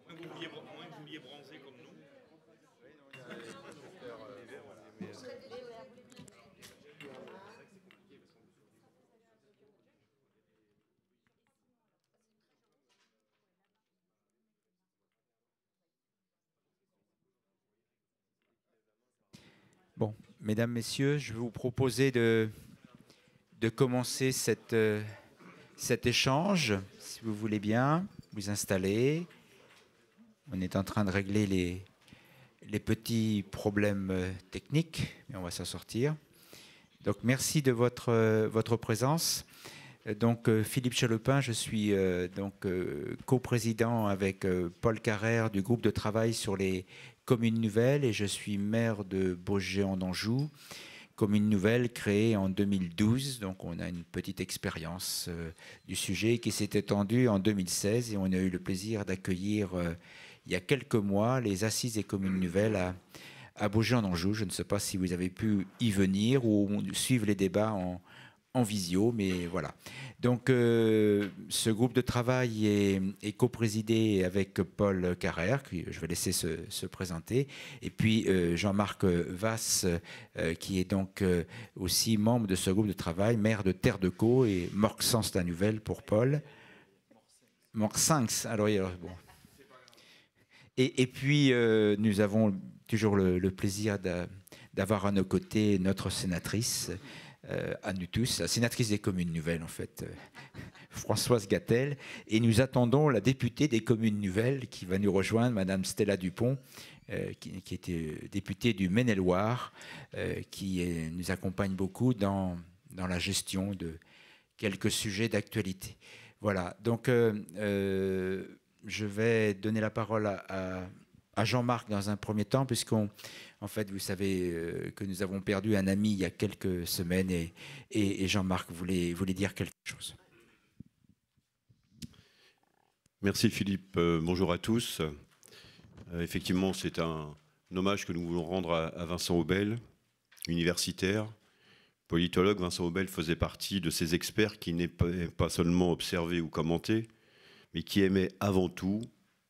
Moins que vous vouliez bronzer comme nous. Bon, mesdames, messieurs, je vais vous proposer de commencer cet échange, si vous voulez bien, vous installer. On est en train de régler les petits problèmes techniques, mais on va s'en sortir. Donc, merci de votre présence. Donc, Philippe Chalepin, je suis coprésident avec Paul Carrère du groupe de travail sur les communes nouvelles et je suis maire de Baugé en Anjou, commune nouvelle créée en 2012. Donc, on a une petite expérience du sujet qui s'est étendue en 2016 et on a eu le plaisir d'accueillir il y a quelques mois les assises des communes nouvelles à Baugé en Anjou. Je ne sais pas si vous avez pu y venir ou suivre les débats en visio, mais voilà. Donc, ce groupe de travail est coprésidé avec Paul Carrère, que je vais laisser se présenter, et puis Jean-Marc Vasse, qui est donc aussi membre de ce groupe de travail, maire de Terre de Caux, et Morxens-la-Nouvelle pour Paul. Morxens, alors bon. Et puis, nous avons toujours le plaisir d'avoir à nos côtés notre sénatrice, à nous tous, la sénatrice des communes nouvelles, en fait, Françoise Gatel. Et nous attendons la députée des communes nouvelles qui va nous rejoindre, Madame Stella Dupont, qui était députée du Maine-et-Loire, qui nous accompagne beaucoup dans la gestion de quelques sujets d'actualité. Voilà, donc je vais donner la parole à Jean-Marc dans un premier temps, en fait, vous savez que nous avons perdu un ami il y a quelques semaines et Jean-Marc voulait dire quelque chose. Merci Philippe, bonjour à tous. Effectivement, c'est un hommage que nous voulons rendre à Vincent Aubel, universitaire, politologue. Vincent Aubel faisait partie de ces experts qui n'aimaient pas seulement observer ou commenter, mais qui aimaient avant tout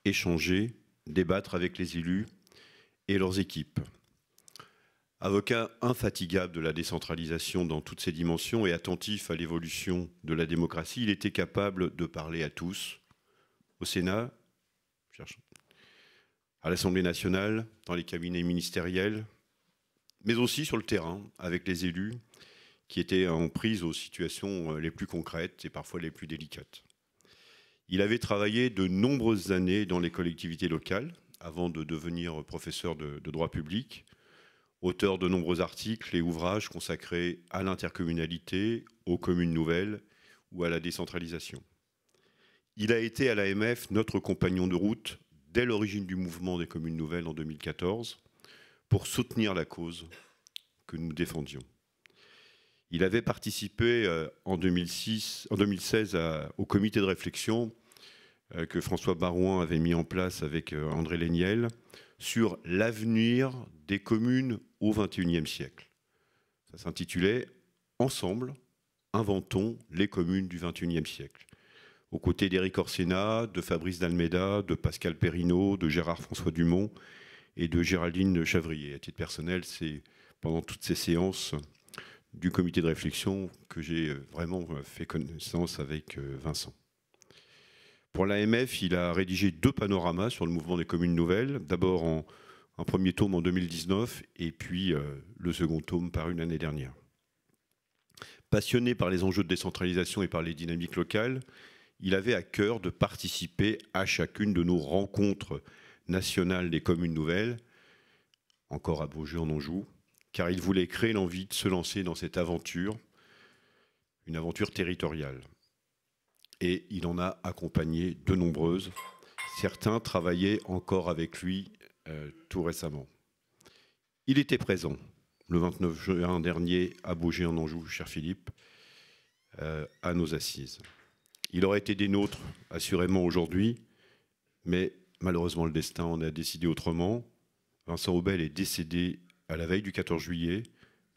échanger, débattre avec les élus et leurs équipes. Avocat infatigable de la décentralisation dans toutes ses dimensions et attentif à l'évolution de la démocratie, il était capable de parler à tous, au Sénat, à l'Assemblée nationale, dans les cabinets ministériels, mais aussi sur le terrain, avec les élus qui étaient en prise aux situations les plus concrètes et parfois les plus délicates. Il avait travaillé de nombreuses années dans les collectivités locales, avant de devenir professeur de droit public, auteur de nombreux articles et ouvrages consacrés à l'intercommunalité, aux communes nouvelles ou à la décentralisation. Il a été à l'AMF notre compagnon de route dès l'origine du mouvement des communes nouvelles en 2014 pour soutenir la cause que nous défendions. Il avait participé en 2016 au comité de réflexion que François Barouin avait mis en place avec André Léniel sur l'avenir des communes au XXIe siècle. Ça s'intitulait « Ensemble, inventons les communes du XXIe siècle ». Aux côtés d'Éric Orsena, de Fabrice D'Almeida, de Pascal Perrineau, de Gérard-François Dumont et de Géraldine Chavrier. À titre personnel, c'est pendant toutes ces séances du comité de réflexion que j'ai vraiment fait connaissance avec Vincent. Pour l'AMF, il a rédigé 2 panoramas sur le mouvement des communes nouvelles. D'abord un premier tome en 2019 et puis le second tome paru l'année dernière. Passionné par les enjeux de décentralisation et par les dynamiques locales, il avait à cœur de participer à chacune de nos rencontres nationales des communes nouvelles, encore à Beaujeu-en-Anjou, car il voulait créer l'envie de se lancer dans cette aventure, une aventure territoriale. Et il en a accompagné de nombreuses. Certains travaillaient encore avec lui tout récemment. Il était présent le 29 juin dernier à Beaujeu-en-Anjou, cher Philippe, à nos assises. Il aurait été des nôtres, assurément, aujourd'hui, mais malheureusement, le destin en a décidé autrement. Vincent Aubel est décédé à la veille du 14 juillet,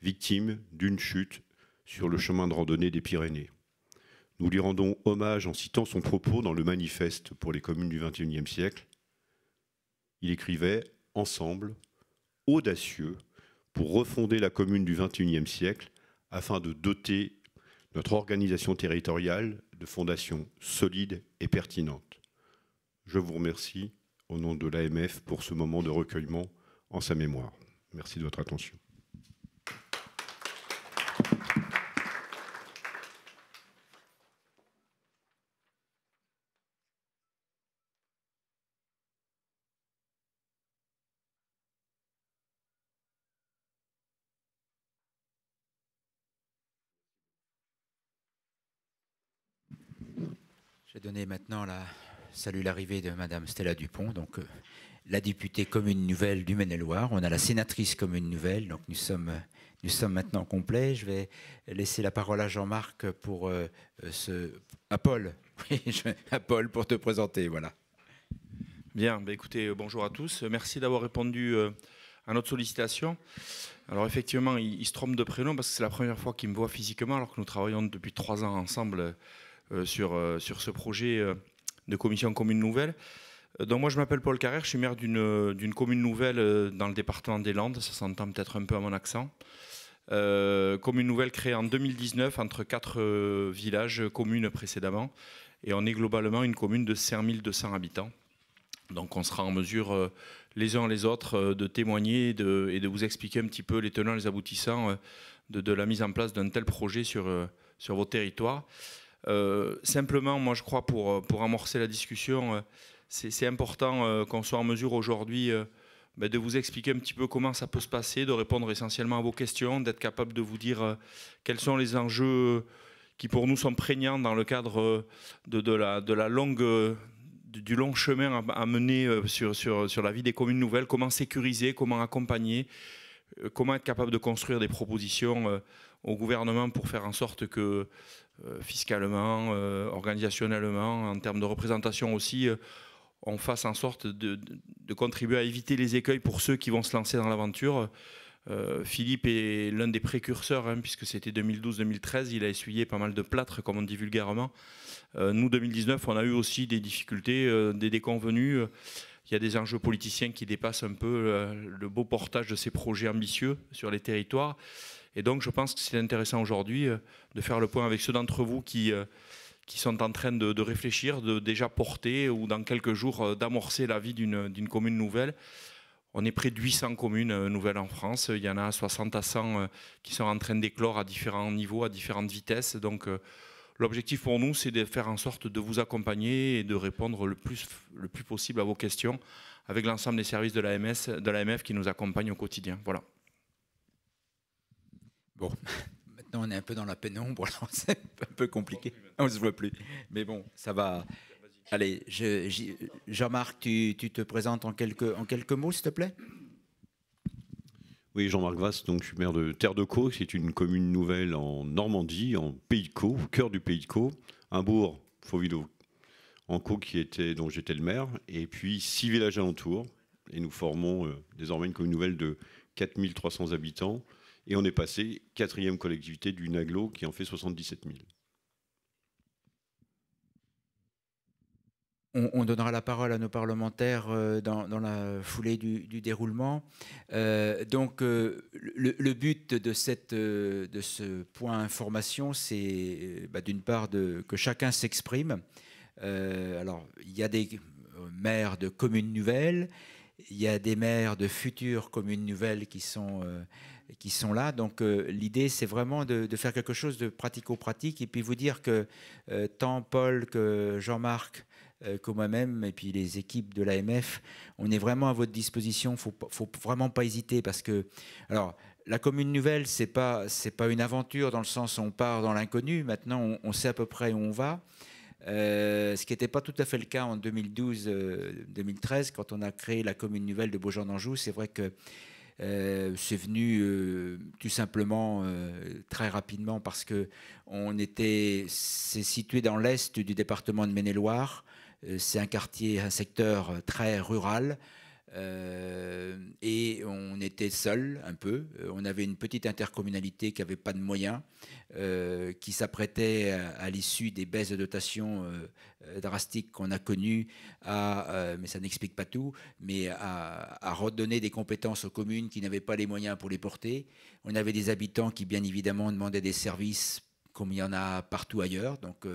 victime d'une chute sur le chemin de randonnée des Pyrénées. Nous lui rendons hommage en citant son propos dans le manifeste pour les communes du XXIe siècle. Il écrivait « Ensemble, audacieux, pour refonder la commune du XXIe siècle afin de doter notre organisation territoriale de fondations solides et pertinentes. » Je vous remercie au nom de l'AMF pour ce moment de recueillement en sa mémoire. Merci de votre attention. Je vais donner maintenant l'arrivée de Madame Stella Dupont, donc la députée commune nouvelle du Maine-et-Loire. On a la sénatrice commune nouvelle, donc nous sommes maintenant complets. Je vais laisser la parole à Jean-Marc pour à Paul. À Paul pour te présenter, voilà. Bien, écoutez, bonjour à tous. Merci d'avoir répondu à notre sollicitation. Alors effectivement, il se trompe de prénom parce que c'est la première fois qu'il me voit physiquement, alors que nous travaillons depuis 3 ans ensemble sur ce projet de commission commune nouvelle. Donc moi je m'appelle Paul Carrère, je suis maire d'une commune nouvelle dans le département des Landes, ça s'entend peut-être un peu à mon accent. Commune nouvelle créée en 2019 entre 4 villages, communes précédemment, et on est globalement une commune de 5200 habitants. Donc on sera en mesure les uns les autres de témoigner et de vous expliquer un petit peu les tenants et les aboutissants de la mise en place d'un tel projet sur vos territoires. Simplement, moi je crois pour amorcer la discussion, c'est important qu'on soit en mesure aujourd'hui de vous expliquer un petit peu comment ça peut se passer, de répondre essentiellement à vos questions, d'être capable de vous dire quels sont les enjeux qui pour nous sont prégnants dans le cadre du long chemin à mener sur la vie des communes nouvelles, comment sécuriser, comment accompagner, comment être capable de construire des propositions au gouvernement pour faire en sorte que fiscalement, organisationnellement, en termes de représentation aussi, on fasse en sorte de contribuer à éviter les écueils pour ceux qui vont se lancer dans l'aventure. Philippe est l'un des précurseurs, puisque c'était 2012-2013, il a essuyé pas mal de plâtre, comme on dit vulgairement. Nous, 2019, on a eu aussi des difficultés, des déconvenues. Il y a des enjeux politiciens qui dépassent un peu le beau portage de ces projets ambitieux sur les territoires. Et donc, je pense que c'est intéressant aujourd'hui de faire le point avec ceux d'entre vous qui sont en train de réfléchir, de déjà porter ou dans quelques jours d'amorcer la vie d'une commune nouvelle. On est près de 800 communes nouvelles en France. Il y en a 60 à 100 qui sont en train d'éclore à différents niveaux, à différentes vitesses. Donc l'objectif pour nous, c'est de faire en sorte de vous accompagner et de répondre le plus possible à vos questions avec l'ensemble des services de l'AMF qui nous accompagnent au quotidien. Voilà. Bon, maintenant on est un peu dans la pénombre, alors c'est un peu compliqué. On ne se voit plus. Mais bon, ça va. Allez, Jean-Marc, tu te présentes en quelques mots, s'il te plaît? Oui, Jean-Marc Vasse, donc je suis maire de Terre de Caux, c'est une commune nouvelle en Normandie, en Pays de Caux, au cœur du Pays de Caux. Un bourg, Fauvillot, en Caux, dont j'étais le maire, et puis 6 villages alentours. Et nous formons désormais une commune nouvelle de 4300 habitants. Et on est passé 4e collectivité du NAGLO qui en fait 77 000. On donnera la parole à nos parlementaires dans la foulée du déroulement. Donc, le but de ce point information, c'est d'une part que chacun s'exprime. Alors, il y a des maires de communes nouvelles, il y a des maires de futures communes nouvelles qui sont là. Donc, l'idée, c'est vraiment de faire quelque chose de pratico-pratique et puis vous dire que tant Paul que Jean-Marc que moi-même et puis les équipes de l'AMF, on est vraiment à votre disposition. Faut vraiment pas hésiter parce que, alors, la commune nouvelle, c'est pas une aventure dans le sens où on part dans l'inconnu. Maintenant, on sait à peu près où on va. Ce qui n'était pas tout à fait le cas en 2012-2013 quand on a créé la commune nouvelle de Beaujean-d'Anjou. C'est vrai que c'est venu tout simplement très rapidement parce que c'est situé dans l'est du département de Maine-et-Loire. C'est un secteur très rural et on était seul un peu. On avait une petite intercommunalité qui n'avait pas de moyens, qui s'apprêtait à l'issue des baisses de dotation drastiques qu'on a connues mais ça n'explique pas tout, mais à redonner des compétences aux communes qui n'avaient pas les moyens pour les porter. On avait des habitants qui bien évidemment demandaient des services comme il y en a partout ailleurs, donc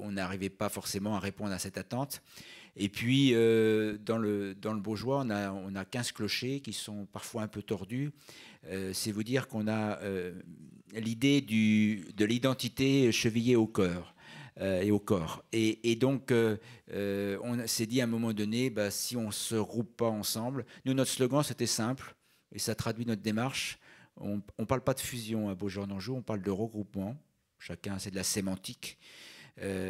on n'arrivait pas forcément à répondre à cette attente. Et puis, dans le Baugeois, on a 15 clochers qui sont parfois un peu tordus. C'est vous dire qu'on a l'idée de l'identité chevillée au cœur et au corps. Et donc, on s'est dit à un moment donné, si on ne se regroupe pas ensemble, nous, notre slogan, c'était simple, et ça traduit notre démarche. On ne parle pas de fusion à Beaujean-d'Anjou, on parle de regroupement. Chacun, c'est de la sémantique.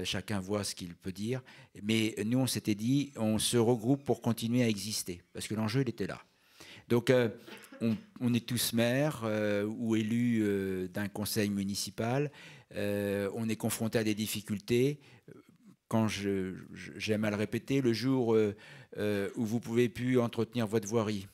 Chacun voit ce qu'il peut dire. Mais nous, on s'était dit, on se regroupe pour continuer à exister. Parce que l'enjeu, il était là. Donc, on est tous maires ou élus d'un conseil municipal. On est confronté à des difficultés. Quand j'aime à le répéter, le jour où vous ne pouvez plus entretenir votre voirie,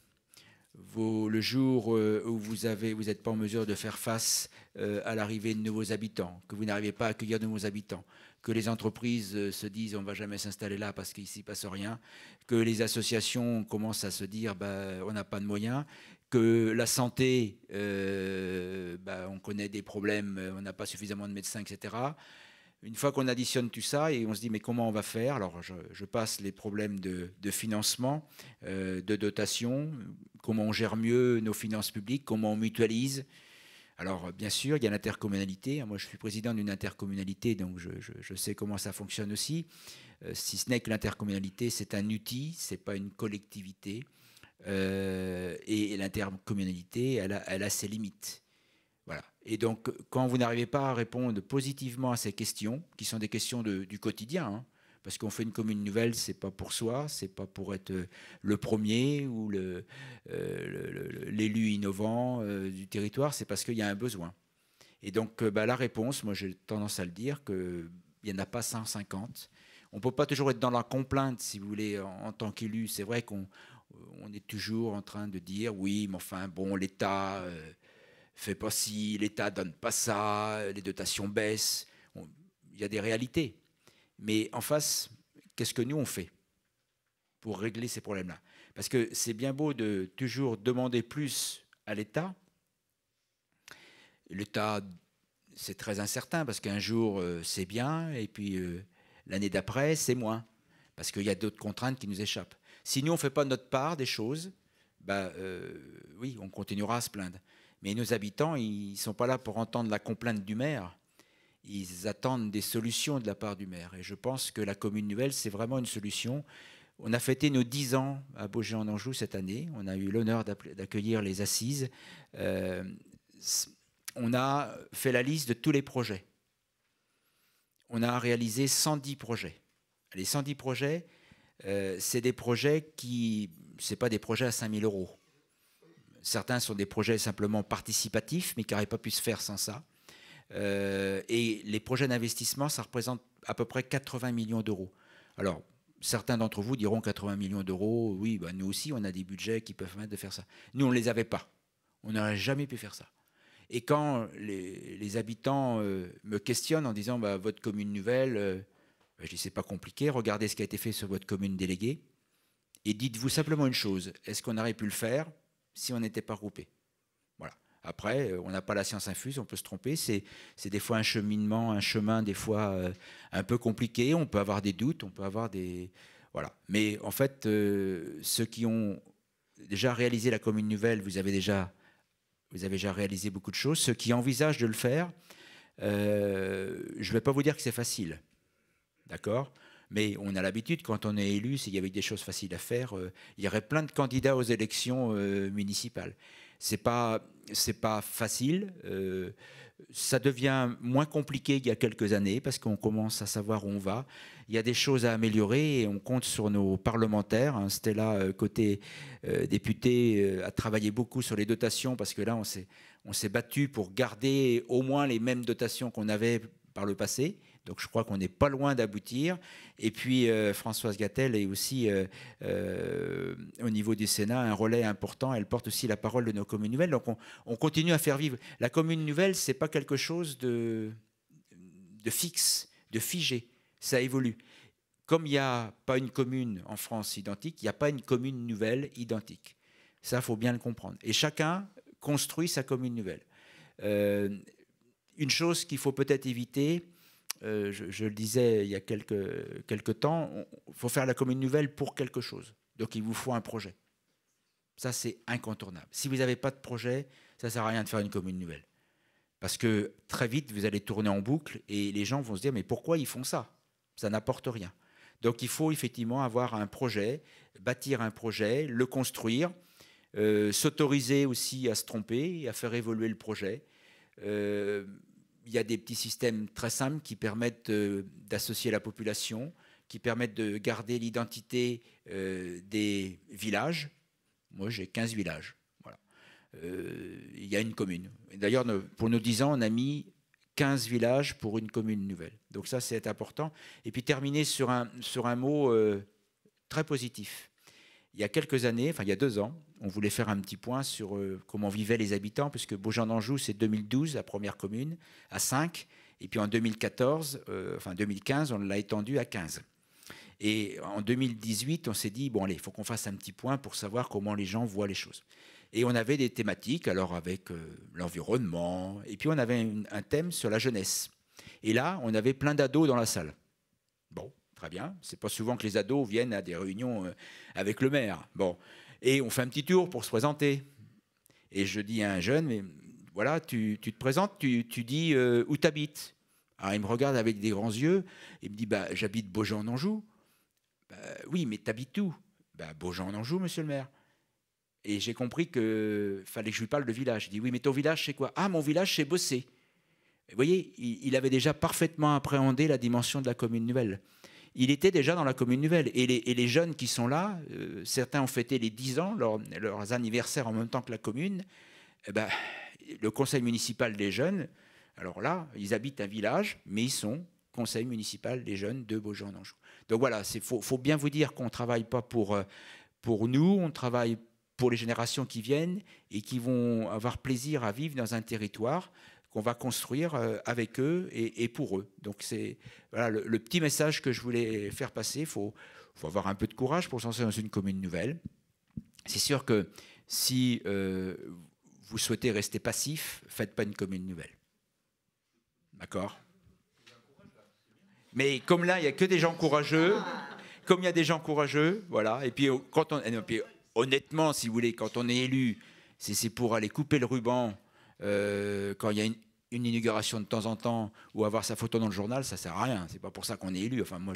le jour où vous n'êtes pas en mesure de faire face à l'arrivée de nouveaux habitants, que vous n'arrivez pas à accueillir de nouveaux habitants, que les entreprises se disent on ne va jamais s'installer là parce qu'ici ne passe rien, que les associations commencent à se dire on n'a pas de moyens, que la santé, on connaît des problèmes, on n'a pas suffisamment de médecins, etc. Une fois qu'on additionne tout ça et on se dit mais comment on va faire? Alors je passe les problèmes de financement, de dotation, comment on gère mieux nos finances publiques, comment on mutualise. Alors bien sûr, il y a l'intercommunalité. Moi je suis président d'une intercommunalité, donc je sais comment ça fonctionne aussi. Si ce n'est que l'intercommunalité, c'est un outil, ce n'est pas une collectivité. Et l'intercommunalité, elle a ses limites. Voilà. Et donc, quand vous n'arrivez pas à répondre positivement à ces questions, qui sont des questions du quotidien, hein, parce qu'on fait une commune nouvelle, c'est pas pour soi, c'est pas pour être le premier ou l'élu innovant du territoire, c'est parce qu'il y a un besoin. Et donc, la réponse, moi j'ai tendance à le dire, qu'il n'y en a pas 150. On ne peut pas toujours être dans la complainte, si vous voulez, en tant qu'élu. C'est vrai qu'on est toujours en train de dire, oui, mais enfin, bon, l'État... fait pas ci, l'État donne pas ça, les dotations baissent. Il y a des réalités. Mais en face, qu'est-ce que nous on fait pour régler ces problèmes-là? Parce que c'est bien beau de toujours demander plus à l'État. L'État, c'est très incertain parce qu'un jour c'est bien et puis l'année d'après c'est moins parce qu'il y a d'autres contraintes qui nous échappent. Si nous on fait pas notre part des choses, oui, on continuera à se plaindre. Mais nos habitants, ils ne sont pas là pour entendre la complainte du maire. Ils attendent des solutions de la part du maire. Et je pense que la commune nouvelle, c'est vraiment une solution. On a fêté nos 10 ans à Baugé-en-Anjou cette année. On a eu l'honneur d'accueillir les assises. On a fait la liste de tous les projets. On a réalisé 110 projets. Les 110 projets, c'est des projets qui... Ce n'est pas des projets à 5 000 €. Certains sont des projets simplement participatifs, mais qui n'auraient pas pu se faire sans ça. Et les projets d'investissement, ça représente à peu près 80 millions d'euros. Alors, certains d'entre vous diront 80 millions d'euros, oui, nous aussi, on a des budgets qui peuvent permettre de faire ça. Nous, on ne les avait pas. On n'aurait jamais pu faire ça. Et quand les habitants me questionnent en disant votre commune nouvelle, je dis c'est pas compliqué, regardez ce qui a été fait sur votre commune déléguée, et dites-vous simplement une chose, est-ce qu'on aurait pu le faire si on n'était pas regroupé? Voilà. Après, on n'a pas la science infuse, on peut se tromper. C'est des fois un cheminement, un chemin des fois un peu compliqué. On peut avoir des doutes, on peut avoir des... Voilà. Mais en fait, ceux qui ont déjà réalisé la commune nouvelle, vous avez déjà réalisé beaucoup de choses. Ceux qui envisagent de le faire, je ne vais pas vous dire que c'est facile. D'accord ? Mais on a l'habitude, quand on est élu, s'il y avait des choses faciles à faire, il y aurait plein de candidats aux élections municipales. C'est pas facile. Ça devient moins compliqué qu'il y a quelques années parce qu'on commence à savoir où on va. Il y a des choses à améliorer et on compte sur nos parlementaires. Stella, côté député, a travaillé beaucoup sur les dotations parce que là, on s'est battu pour garder au moins les mêmes dotations qu'on avait par le passé. Donc je crois qu'on n'est pas loin d'aboutir. Et puis Françoise Gatel est aussi au niveau du Sénat un relais important. Elle porte aussi la parole de nos communes nouvelles. Donc on continue à faire vivre. La commune nouvelle, ce n'est pas quelque chose de fixe, de figé. Ça évolue. Comme il n'y a pas une commune en France identique, il n'y a pas une commune nouvelle identique. Ça, il faut bien le comprendre. Et chacun construit sa commune nouvelle. Une chose qu'il faut peut-être éviter... je le disais il y a quelques temps, il faut faire la commune nouvelle pour quelque chose. Donc il vous faut un projet. Ça, c'est incontournable. Si vous n'avez pas de projet, ça ne sert à rien de faire une commune nouvelle. Parce que très vite, vous allez tourner en boucle et les gens vont se dire, mais pourquoi ils font ça? Ça n'apporte rien. Donc il faut effectivement avoir un projet, bâtir un projet, le construire, s'autoriser aussi à se tromper, à faire évoluer le projet. Il y a des petits systèmes très simples qui permettent d'associer la population, qui permettent de garder l'identité des villages. Moi, j'ai 15 villages. Voilà. Il y a une commune. D'ailleurs, pour nos 10 ans, on a mis 15 villages pour une commune nouvelle. Donc ça, c'est important. Et puis terminer sur un mot très positif. il y a quelques années, enfin il y a 2 ans, on voulait faire un petit point sur comment vivaient les habitants, puisque Beaujean-d'Anjou, c'est 2012, la première commune, à 5, et puis en 2015, on l'a étendu à 15. Et en 2018, on s'est dit, bon allez, il faut qu'on fasse un petit point pour savoir comment les gens voient les choses. Et on avait des thématiques, alors avec l'environnement, et puis on avait un thème sur la jeunesse. Et là, on avait plein d'ados dans la salle. Bon, très bien, c'est pas souvent que les ados viennent à des réunions avec le maire. Bon, et on fait un petit tour pour se présenter. Et je dis à un jeune, mais voilà, tu te présentes, tu dis où tu habites. Alors il me regarde avec des grands yeux, il me dit, bah, j'habite Beaujean-d'Anjou. Bah, oui, mais tu habites où? Bah, Beaujean-d'Anjou, monsieur le maire. Et j'ai compris qu'il fallait que je lui parle de village. Je dis, oui, mais ton village, c'est quoi? Ah, mon village, c'est Bossé. Vous voyez, il avait déjà parfaitement appréhendé la dimension de la commune nouvelle. Il était déjà dans la commune nouvelle. Et les jeunes qui sont là, certains ont fêté les 10 ans, leurs anniversaires en même temps que la commune. Eh ben, le conseil municipal des jeunes, alors là, ils habitent un village, mais ils sont conseil municipal des jeunes de Beaujean-d'Anjou. Donc voilà, faut bien vous dire qu'on ne travaille pas pour nous, on travaille pour les générations qui viennent et qui vont avoir plaisir à vivre dans un territoire qu'on va construire avec eux et pour eux. Donc c'est voilà, le petit message que je voulais faire passer. Il faut avoir un peu de courage pour se lancer dans une commune nouvelle. C'est sûr que si vous souhaitez rester passif, faites pas une commune nouvelle. D'accord? Mais comme là, il n'y a que des gens courageux, comme il y a des gens courageux, voilà. Et puis, honnêtement, si vous voulez, quand on est élu, c'est pour aller couper le ruban quand il y a une inauguration de temps en temps ou avoir sa photo dans le journal, ça sert à rien. C'est pas pour ça qu'on est élu. Enfin, moi,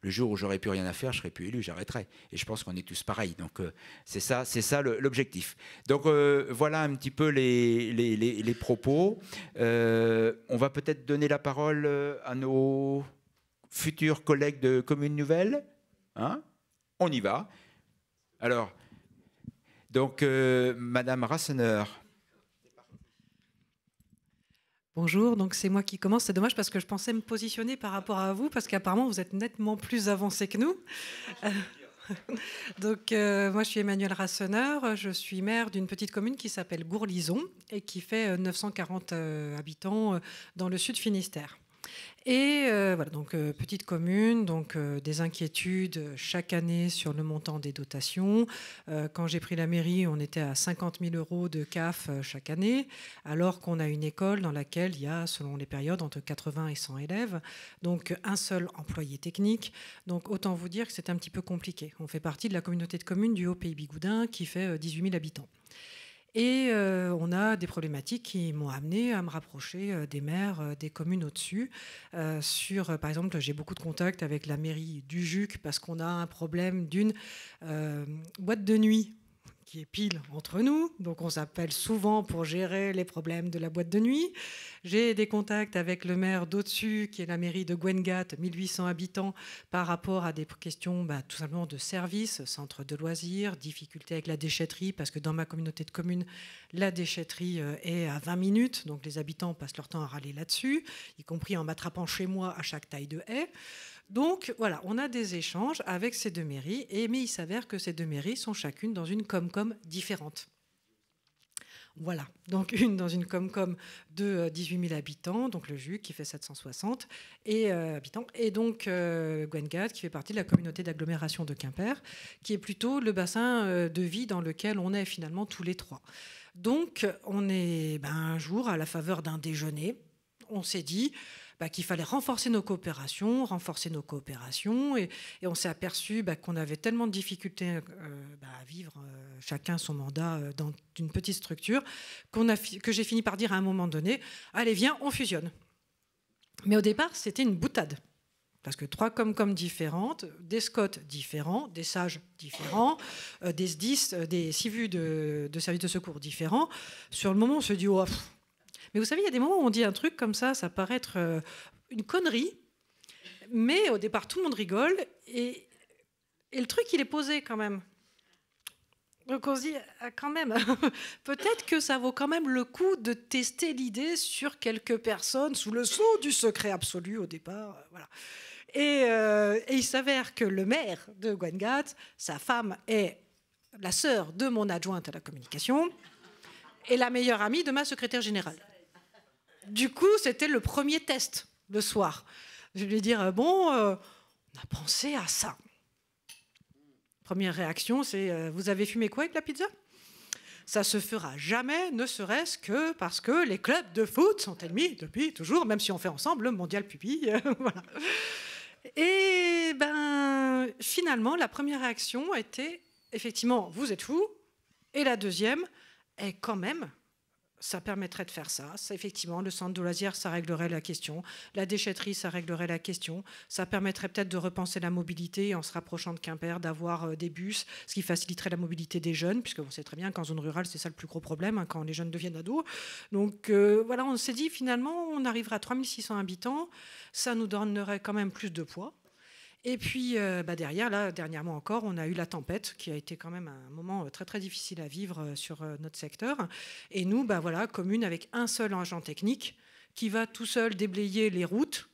le jour où j'aurais plus rien à faire, je serais plus élu, j'arrêterais. Et je pense qu'on est tous pareils. Donc, c'est ça l'objectif. Donc, voilà un petit peu les propos. On va peut-être donner la parole à nos futurs collègues de Commune Nouvelle. Hein? On y va. Alors, donc, Madame Rasseneur. Bonjour, donc c'est moi qui commence. C'est dommage parce que je pensais me positionner par rapport à vous, parce qu'apparemment vous êtes nettement plus avancé que nous. Donc moi je suis Emmanuelle Rasseneur, je suis maire d'une petite commune qui s'appelle Gourlison et qui fait 940 habitants dans le sud Finistère. Et voilà, donc petite commune, donc des inquiétudes chaque année sur le montant des dotations. Quand j'ai pris la mairie, on était à 50 000 € de CAF chaque année, alors qu'on a une école dans laquelle il y a, selon les périodes, entre 80 et 100 élèves, donc un seul employé technique. Donc autant vous dire que c'est un petit peu compliqué. On fait partie de la communauté de communes du Haut-Pays Bigoudin qui fait 18 000 habitants. Et on a des problématiques qui m'ont amené à me rapprocher des maires des communes au-dessus. Par exemple, j'ai beaucoup de contacts avec la mairie du Juc parce qu'on a un problème d'une boîte de nuit qui est pile entre nous. Donc on s'appelle souvent pour gérer les problèmes de la boîte de nuit. J'ai des contacts avec le maire d'au-dessus, qui est la mairie de Gwengat, 1800 habitants, par rapport à des questions tout simplement de services, centre de loisirs, difficultés avec la déchetterie, parce que dans ma communauté de communes, la déchetterie est à 20 minutes, donc les habitants passent leur temps à râler là-dessus, y compris en m'attrapant chez moi à chaque taille de haie. Donc voilà, on a des échanges avec ces deux mairies, mais il s'avère que ces deux mairies sont chacune dans une Comcom différente. Voilà, donc une dans une Comcom de 18 000 habitants, donc le Juc qui fait 760 habitants, et donc Gwengat qui fait partie de la communauté d'agglomération de Quimper, qui est plutôt le bassin de vie dans lequel on est finalement tous les trois. Donc on est un jour, à la faveur d'un déjeuner, on s'est dit qu'il fallait renforcer nos coopérations, et on s'est aperçu qu'on avait tellement de difficultés à vivre chacun son mandat dans une petite structure que j'ai fini par dire à un moment donné, allez viens, on fusionne. Mais au départ, c'était une boutade. Parce que 3 Comcom différentes, des SCOT différents, des SAGE différents, des SDIS, des CIVU de services de secours différents. Sur le moment, on se dit, oh, mais vous savez, il y a des moments où on dit un truc comme ça paraît être une connerie, mais au départ, tout le monde rigole, et le truc, il est posé quand même. Donc on se dit, quand même, peut-être que ça vaut quand même le coup de tester l'idée sur quelques personnes sous le sceau du secret absolu au départ. Voilà. Et il s'avère que le maire de Gwengat, sa femme est la sœur de mon adjointe à la communication et la meilleure amie de ma secrétaire générale. Du coup, c'était le premier test le soir. Je lui ai dit, bon, on a pensé à ça. Première réaction, c'est, vous avez fumé quoi avec la pizza? Ça se fera jamais, ne serait-ce que parce que les clubs de foot sont ennemis depuis toujours, même si on fait ensemble le mondial pupille. Voilà. Et ben, finalement, la première réaction a été, effectivement, vous êtes fous. Et la deuxième est quand même, ça permettrait de faire ça. Effectivement, le centre de loisirs, ça réglerait la question. La déchetterie, ça réglerait la question. Ça permettrait peut-être de repenser la mobilité en se rapprochant de Quimper, d'avoir des bus, ce qui faciliterait la mobilité des jeunes, puisque on sait très bien qu'en zone rurale, c'est ça le plus gros problème, quand les jeunes deviennent ados. Donc voilà, on s'est dit, finalement, on arriverait à 3600 habitants. Ça nous donnerait quand même plus de poids. Et puis derrière, là, dernièrement encore, on a eu la tempête, qui a été quand même un moment très très difficile à vivre sur notre secteur. Et nous, voilà, commune avec un seul agent technique qui va tout seul déblayer les routes.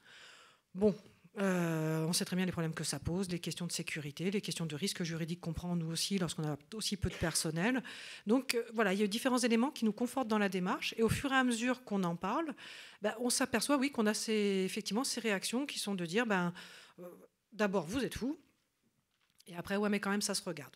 Bon, on sait très bien les problèmes que ça pose, les questions de sécurité, les questions de risque juridique qu'on prend nous aussi lorsqu'on a aussi peu de personnel. Donc voilà, il y a différents éléments qui nous confortent dans la démarche. Et au fur et à mesure qu'on en parle, on s'aperçoit, oui, qu'on a effectivement ces réactions qui sont de dire... d'abord, vous êtes fous, et après, ouais, mais quand même, ça se regarde.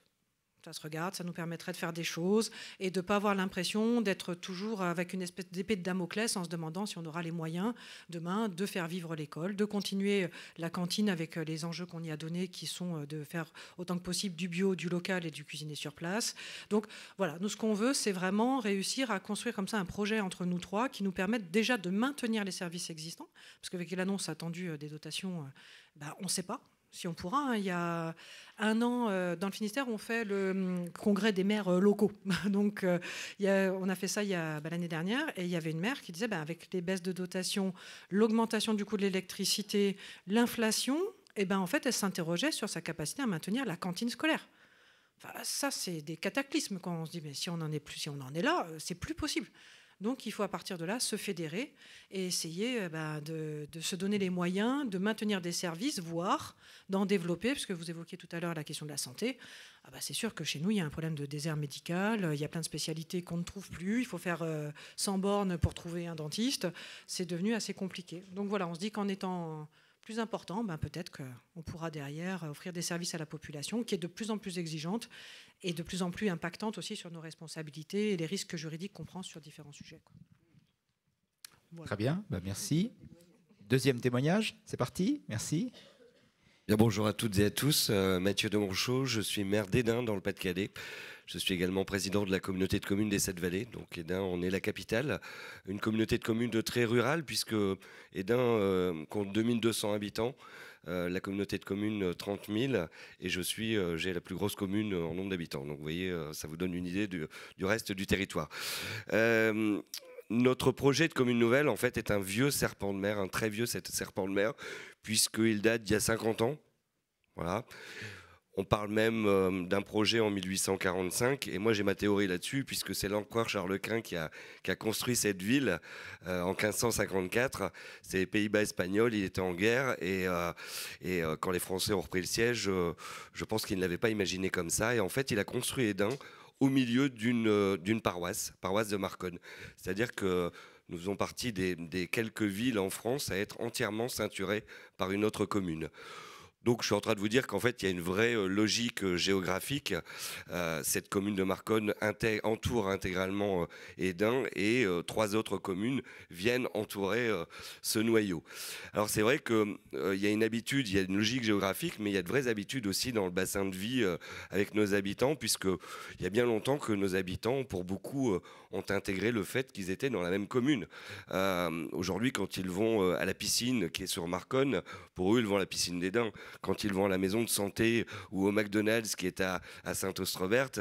Ça se regarde, ça nous permettrait de faire des choses et de ne pas avoir l'impression d'être toujours avec une espèce d'épée de Damoclès en se demandant si on aura les moyens demain de faire vivre l'école, de continuer la cantine avec les enjeux qu'on y a donnés qui sont de faire autant que possible du bio, du local et du cuisiner sur place. Donc voilà, nous ce qu'on veut, c'est vraiment réussir à construire comme ça un projet entre nous trois qui nous permette déjà de maintenir les services existants, parce qu'avec l'annonce attendue des dotations, on ne sait pas si on pourra. Il y a un an, dans le Finistère, on fait le congrès des maires locaux. Donc, on a fait ça l'année dernière, et il y avait une maire qui disait, avec les baisses de dotation, l'augmentation du coût de l'électricité, l'inflation, en fait, elle s'interrogeait sur sa capacité à maintenir la cantine scolaire. Enfin, ça, c'est des cataclysmes quand on se dit, mais si on en est là, c'est plus possible. Donc il faut à partir de là se fédérer et essayer de se donner les moyens de maintenir des services, voire d'en développer, puisque vous évoquiez tout à l'heure la question de la santé. C'est sûr que chez nous, il y a un problème de désert médical, il y a plein de spécialités qu'on ne trouve plus, il faut faire 100 bornes pour trouver un dentiste, c'est devenu assez compliqué. Donc voilà, on se dit qu'en étant plus important, peut-être qu'on pourra derrière offrir des services à la population qui est de plus en plus exigeante et de plus en plus impactante aussi sur nos responsabilités et les risques juridiques qu'on prend sur différents sujets. Voilà. Très bien, merci. Deuxième témoignage, c'est parti, merci. Bien, bonjour à toutes et à tous, Mathieu de Monchaux, je suis maire d'Hesdin dans le Pas-de-Calais. Je suis également président de la communauté de communes des 7 vallées. Donc Hesdin, on est la capitale, une communauté de communes très rurale puisque Hesdin compte 2200 habitants. La communauté de communes 30 000 et j'ai la plus grosse commune en nombre d'habitants. Donc vous voyez, ça vous donne une idée du reste du territoire. Notre projet de commune nouvelle, en fait, est un vieux serpent de mer, un très vieux serpent de mer, puisqu'il date d'il y a 50 ans. Voilà. On parle même d'un projet en 1845, et moi j'ai ma théorie là-dessus, puisque c'est l'empereur Charles Quint qui a construit cette ville en 1554. C'est les Pays-Bas espagnols, il était en guerre, et quand les Français ont repris le siège, je pense qu'il ne l'avait pas imaginé comme ça, et en fait il a construit Hesdin au milieu d'une paroisse de Marconne. C'est-à-dire que nous faisons partie des quelques villes en France à être entièrement ceinturées par une autre commune. Donc je suis en train de vous dire qu'en fait, il y a une vraie logique géographique. Cette commune de Marconne entoure intégralement Hesdin et 3 autres communes viennent entourer ce noyau. Alors c'est vrai qu'il y a une habitude, il y a une logique géographique, mais il y a de vraies habitudes aussi dans le bassin de vie avec nos habitants, puisqu'il y a bien longtemps que nos habitants, pour beaucoup, ont intégré le fait qu'ils étaient dans la même commune. Aujourd'hui, quand ils vont à la piscine qui est sur Marconne, pour eux, ils vont à la piscine d'Hesdin. Quand ils vont à la maison de santé ou au McDonald's qui est à Saint-Austreberte,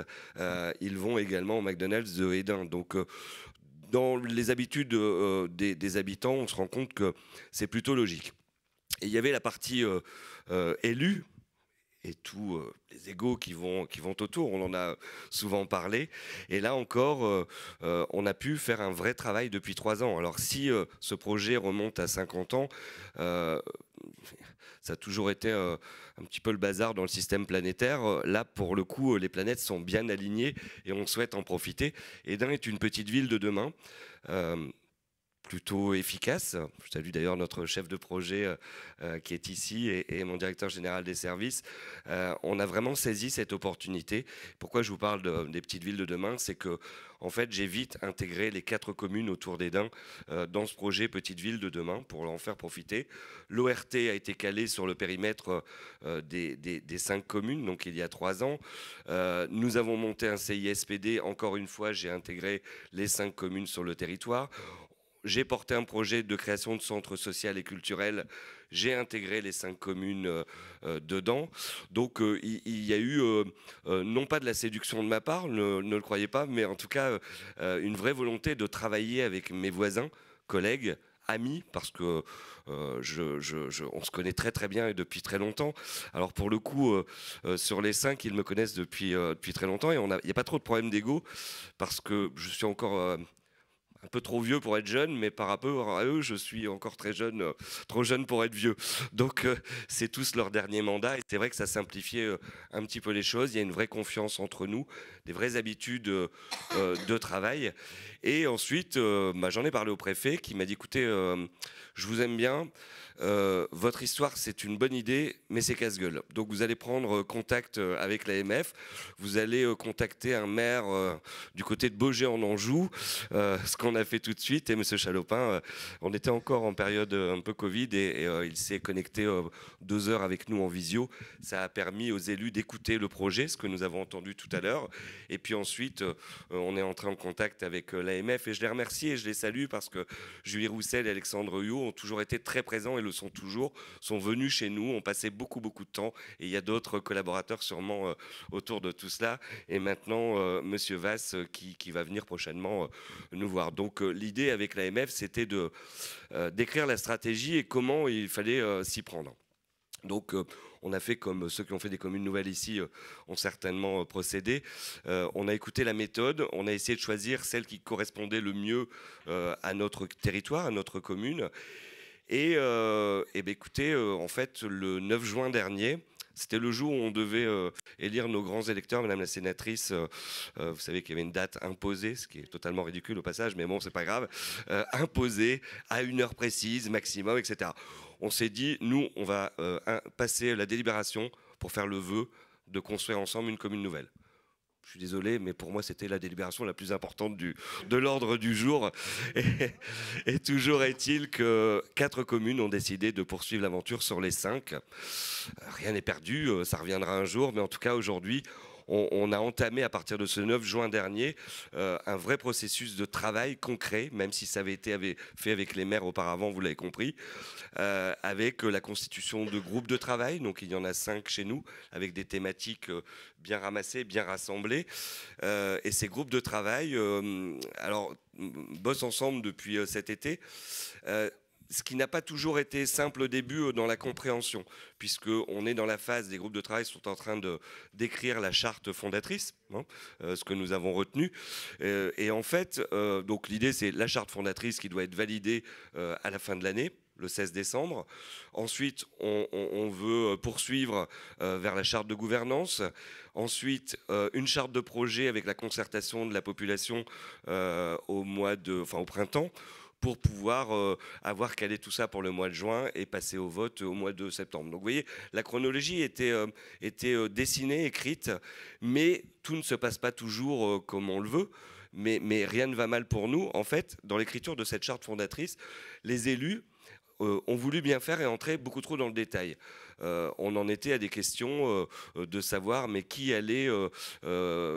ils vont également au McDonald's de Hesdin. Donc, dans les habitudes des habitants, on se rend compte que c'est plutôt logique. Et il y avait la partie élue. tous les égos qui vont autour. On en a souvent parlé. Et là encore, on a pu faire un vrai travail depuis 3 ans. Alors si ce projet remonte à 50 ans, ça a toujours été un petit peu le bazar dans le système planétaire. Là, pour le coup, les planètes sont bien alignées et on souhaite en profiter. Hesdin est une petite ville de demain, plutôt efficace. Je salue d'ailleurs notre chef de projet qui est ici et mon directeur général des services. On a vraiment saisi cette opportunité. Pourquoi je vous parle des petites villes de demain, c'est que en fait, j'ai vite intégré les 4 communes autour d'Hesdin dans ce projet Petite Ville de demain pour en faire profiter. L'ORT a été calé sur le périmètre des 5 communes, donc il y a 3 ans. Nous avons monté un CISPD. Encore une fois, j'ai intégré les 5 communes sur le territoire. J'ai porté un projet de création de centres social et culturels. J'ai intégré les 5 communes dedans. Donc il y a eu, non pas de la séduction de ma part, ne le croyez pas, mais en tout cas une vraie volonté de travailler avec mes voisins, collègues, amis, parce que on se connaît très très bien et depuis très longtemps. Alors pour le coup, sur les 5, ils me connaissent depuis très longtemps et il n'y a pas trop de problème d'ego, parce que je suis encore... un peu trop vieux pour être jeune, mais par rapport à eux, je suis encore très jeune, trop jeune pour être vieux. Donc c'est tous leur dernier mandat et c'est vrai que ça simplifiait un petit peu les choses. Il y a une vraie confiance entre nous, des vraies habitudes de travail. Et ensuite, j'en ai parlé au préfet qui m'a dit, écoutez, je vous aime bien, votre histoire c'est une bonne idée, mais c'est casse-gueule. Donc vous allez prendre contact avec l'AMF, vous allez contacter un maire du côté de Baugé en Anjou, ce qu'on a fait tout de suite. Et monsieur Chalopin, on était encore en période un peu Covid et il s'est connecté 2 heures avec nous en visio. Ça a permis aux élus d'écouter le projet, ce que nous avons entendu tout à l'heure. Et puis ensuite, on est entré en contact avec l'AMF et je les remercie et je les salue parce que Julie Roussel et Alexandre Huyot ont toujours été très présents et le sont toujours, sont venus chez nous, ont passé beaucoup de temps et il y a d'autres collaborateurs sûrement autour de tout cela. Et maintenant, monsieur Vasse qui va venir prochainement nous voir. Donc l'idée avec l'AMF, c'était d'écrire la stratégie et comment il fallait s'y prendre. Donc on a fait comme ceux qui ont fait des communes nouvelles ici ont certainement procédé. On a écouté la méthode, on a essayé de choisir celle qui correspondait le mieux à notre territoire, à notre commune. Et écoutez, en fait, le 9 juin dernier, c'était le jour où on devait élire nos grands électeurs, Madame la sénatrice. Vous savez qu'il y avait une date imposée, ce qui est totalement ridicule au passage, mais bon, c'est pas grave. Imposée à une heure précise, maximum, etc. On s'est dit, nous, on va passer la délibération pour faire le vœu de construire ensemble une commune nouvelle. Je suis désolé, mais pour moi, c'était la délibération la plus importante de l'ordre du jour. Et toujours est-il que 4 communes ont décidé de poursuivre l'aventure sur les 5. Rien n'est perdu, ça reviendra un jour, mais en tout cas, aujourd'hui, on a entamé à partir de ce 9 juin dernier un vrai processus de travail concret, même si ça avait été fait avec les maires auparavant, vous l'avez compris, avec la constitution de groupes de travail. Donc il y en a 5 chez nous, avec des thématiques bien ramassées, bien rassemblées. Et ces groupes de travail bossent ensemble depuis cet été. Ce qui n'a pas toujours été simple au début dans la compréhension, puisqu'on est dans la phase, des groupes de travail sont en train d'écrire la charte fondatrice, ce que nous avons retenu. Et en fait, donc l'idée c'est la charte fondatrice qui doit être validée à la fin de l'année, le 16 décembre. Ensuite, on veut poursuivre vers la charte de gouvernance. Ensuite, une charte de projet avec la concertation de la population au printemps, pour pouvoir avoir calé tout ça pour le mois de juin et passer au vote au mois de septembre. Donc vous voyez, la chronologie était dessinée, écrite, mais tout ne se passe pas toujours comme on le veut. Mais rien ne va mal pour nous. En fait, dans l'écriture de cette charte fondatrice, les élus ont voulu bien faire et entrer beaucoup trop dans le détail. On en était à des questions de savoir mais qui allait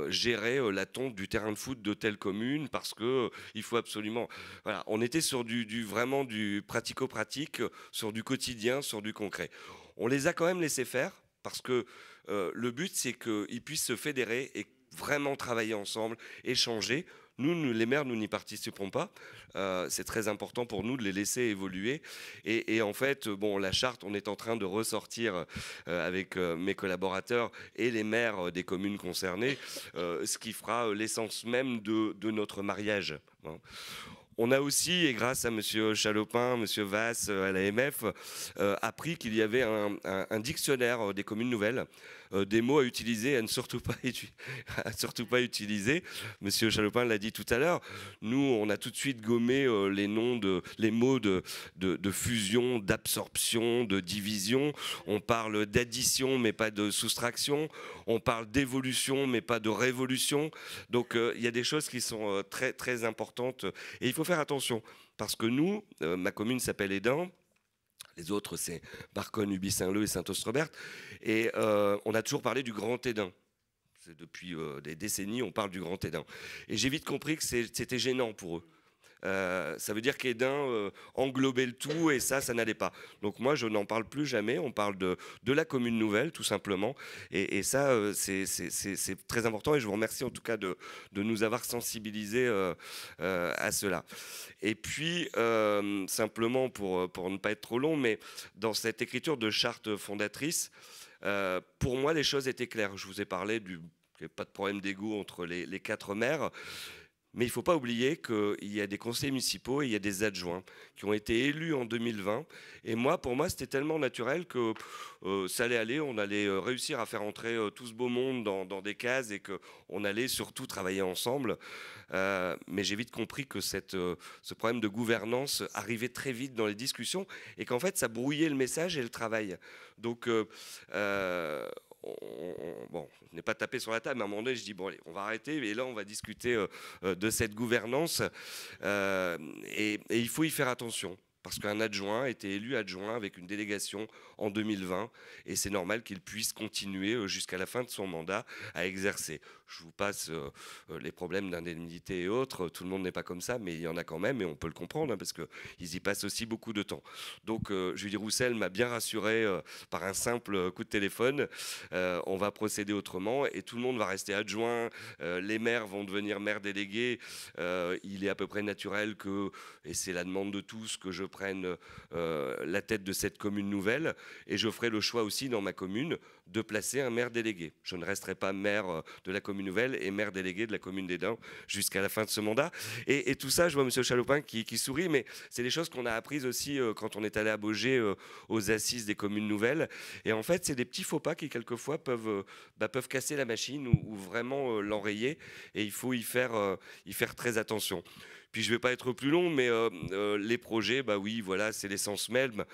gérer la tonte du terrain de foot de telle commune, parce que il faut absolument... Voilà, on était sur vraiment du pratico-pratique, sur du quotidien, sur du concret. On les a quand même laissés faire, parce que le but c'est qu'ils puissent se fédérer et vraiment travailler ensemble, échanger. Nous, les maires, nous n'y participerons pas. C'est très important pour nous de les laisser évoluer. Et en fait, bon, la charte, on est en train de ressortir avec mes collaborateurs et les maires des communes concernées, ce qui fera l'essence même de notre mariage. On a aussi, et grâce à M. Chalopin, M. Vasse, à l'AMF, appris qu'il y avait un dictionnaire des communes nouvelles, des mots à utiliser, à ne surtout pas utiliser. M. Chalopin l'a dit tout à l'heure. Nous, on a tout de suite gommé les mots de fusion, d'absorption, de division. On parle d'addition, mais pas de soustraction. On parle d'évolution, mais pas de révolution. Donc, il y a des choses qui sont très, très importantes. Et il faut faire attention, parce que nous, ma commune s'appelle Hesdin. Les autres, c'est Barconne, Uby-Saint-Leu et Saint-Austrebert. Et on a toujours parlé du Grand Hesdin. Depuis des décennies, on parle du Grand Hesdin. Et j'ai vite compris que c'était gênant pour eux. Ça veut dire qu'Hesdin englobait le tout et ça n'allait pas. Donc moi, je n'en parle plus jamais. On parle de la commune nouvelle, tout simplement. Et ça, c'est très important. Et je vous remercie en tout cas de nous avoir sensibilisés à cela. Et puis, simplement pour ne pas être trop long, mais dans cette écriture de charte fondatrice, pour moi, les choses étaient claires. Je vous ai parlé qu'il n'y a pas de problème d'égo entre les 4 maires. Mais il ne faut pas oublier qu'il y a des conseillers municipaux et il y a des adjoints qui ont été élus en 2020. Et pour moi, c'était tellement naturel que ça allait aller. On allait réussir à faire entrer tout ce beau monde dans des cases et qu'on allait surtout travailler ensemble. Mais j'ai vite compris que ce problème de gouvernance arrivait très vite dans les discussions et qu'en fait, ça brouillait le message et le travail. Donc, bon, je n'ai pas tapé sur la table, mais à un moment donné, je dis, bon, allez, on va arrêter, et là, on va discuter de cette gouvernance, et il faut y faire attention. Parce qu'un adjoint a été élu adjoint avec une délégation en 2020 et c'est normal qu'il puisse continuer jusqu'à la fin de son mandat à exercer. Je vous passe les problèmes d'indemnité et autres. Tout le monde n'est pas comme ça, mais il y en a quand même et on peut le comprendre parce qu'ils y passent aussi beaucoup de temps. Donc Julie Roussel m'a bien rassuré par un simple coup de téléphone. On va procéder autrement et tout le monde va rester adjoint. Les maires vont devenir maires délégués. Il est à peu près naturel que, et c'est la demande de tous, que je prenne la tête de cette commune nouvelle et je ferai le choix aussi dans ma commune de placer un maire délégué. Je ne resterai pas maire de la commune nouvelle et maire délégué de la commune d'Hesdin jusqu'à la fin de ce mandat. Et tout ça, je vois M. Chalopin qui sourit, mais c'est des choses qu'on a apprises aussi quand on est allé à Baugé aux assises des communes nouvelles. Et en fait, c'est des petits faux pas qui quelquefois peuvent casser la machine ou vraiment l'enrayer. Et il faut y faire très attention. Puis je ne vais pas être plus long, mais les projets, oui, voilà, c'est l'essence même.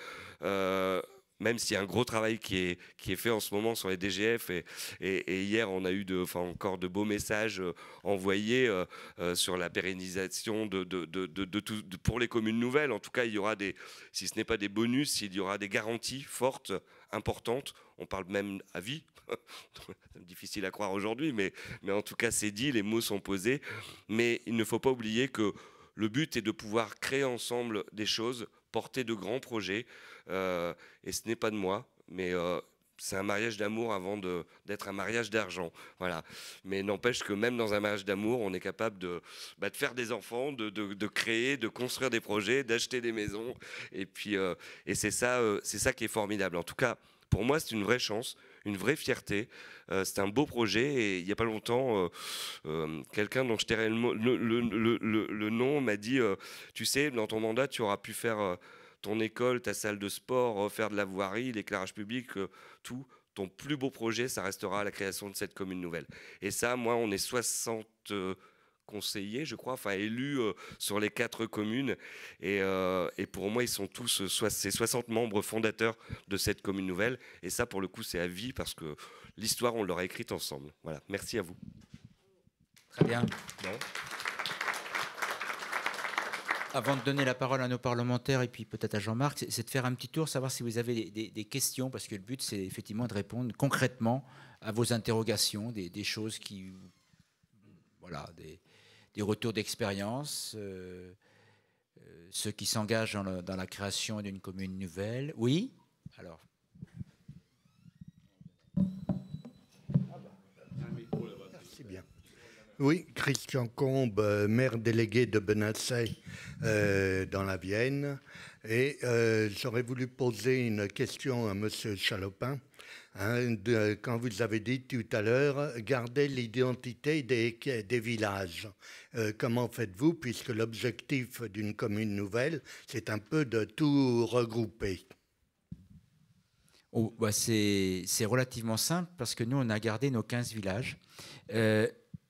Même s'il y a un gros travail qui est fait en ce moment sur les DGF et hier on a eu encore de beaux messages envoyés sur la pérennisation pour les communes nouvelles. En tout cas, il y aura si ce n'est pas des bonus, il y aura des garanties fortes, importantes. On parle même à vie. C'est difficile à croire aujourd'hui, mais en tout cas c'est dit, les mots sont posés. Mais il ne faut pas oublier que le but est de pouvoir créer ensemble des choses, porter de grands projets. Et ce n'est pas de moi, mais c'est un mariage d'amour avant d'être un mariage d'argent. Voilà. Mais n'empêche que même dans un mariage d'amour, on est capable de faire des enfants, de créer, de construire des projets, d'acheter des maisons. Et puis, c'est ça qui est formidable. En tout cas, pour moi, c'est une vraie chance, une vraie fierté. C'est un beau projet. Et il n'y a pas longtemps, quelqu'un dont je tairai le nom m'a dit tu sais, dans ton mandat, tu auras pu faire ton école, ta salle de sport, faire de la voirie, l'éclairage public, tout. Ton plus beau projet, ça restera la création de cette commune nouvelle. Et ça, moi, on est 60 conseillers, je crois, enfin élus sur les 4 communes. Et pour moi, ils sont tous, c'est 60 membres fondateurs de cette commune nouvelle. Et ça, pour le coup, c'est à vie parce que l'histoire, on l'aura écrite ensemble. Voilà, merci à vous. Très bien. Bon. Avant de donner la parole à nos parlementaires et puis peut-être à Jean-Marc, c'est de faire un petit tour, savoir si vous avez des questions, parce que le but, c'est effectivement de répondre concrètement à vos interrogations, des choses qui... Voilà, des retours d'expérience, ceux qui s'engagent dans la création d'une commune nouvelle. Oui ? Alors. C'est bien. Oui, Christian Combe, maire délégué de Benassay dans la Vienne. Et j'aurais voulu poser une question à M. Chalopin. Quand vous avez dit tout à l'heure, garder l'identité des villages. Comment faites-vous, puisque l'objectif d'une commune nouvelle, c'est un peu de tout regrouper? Oh, bah c'est relativement simple parce que nous, on a gardé nos 15 villages.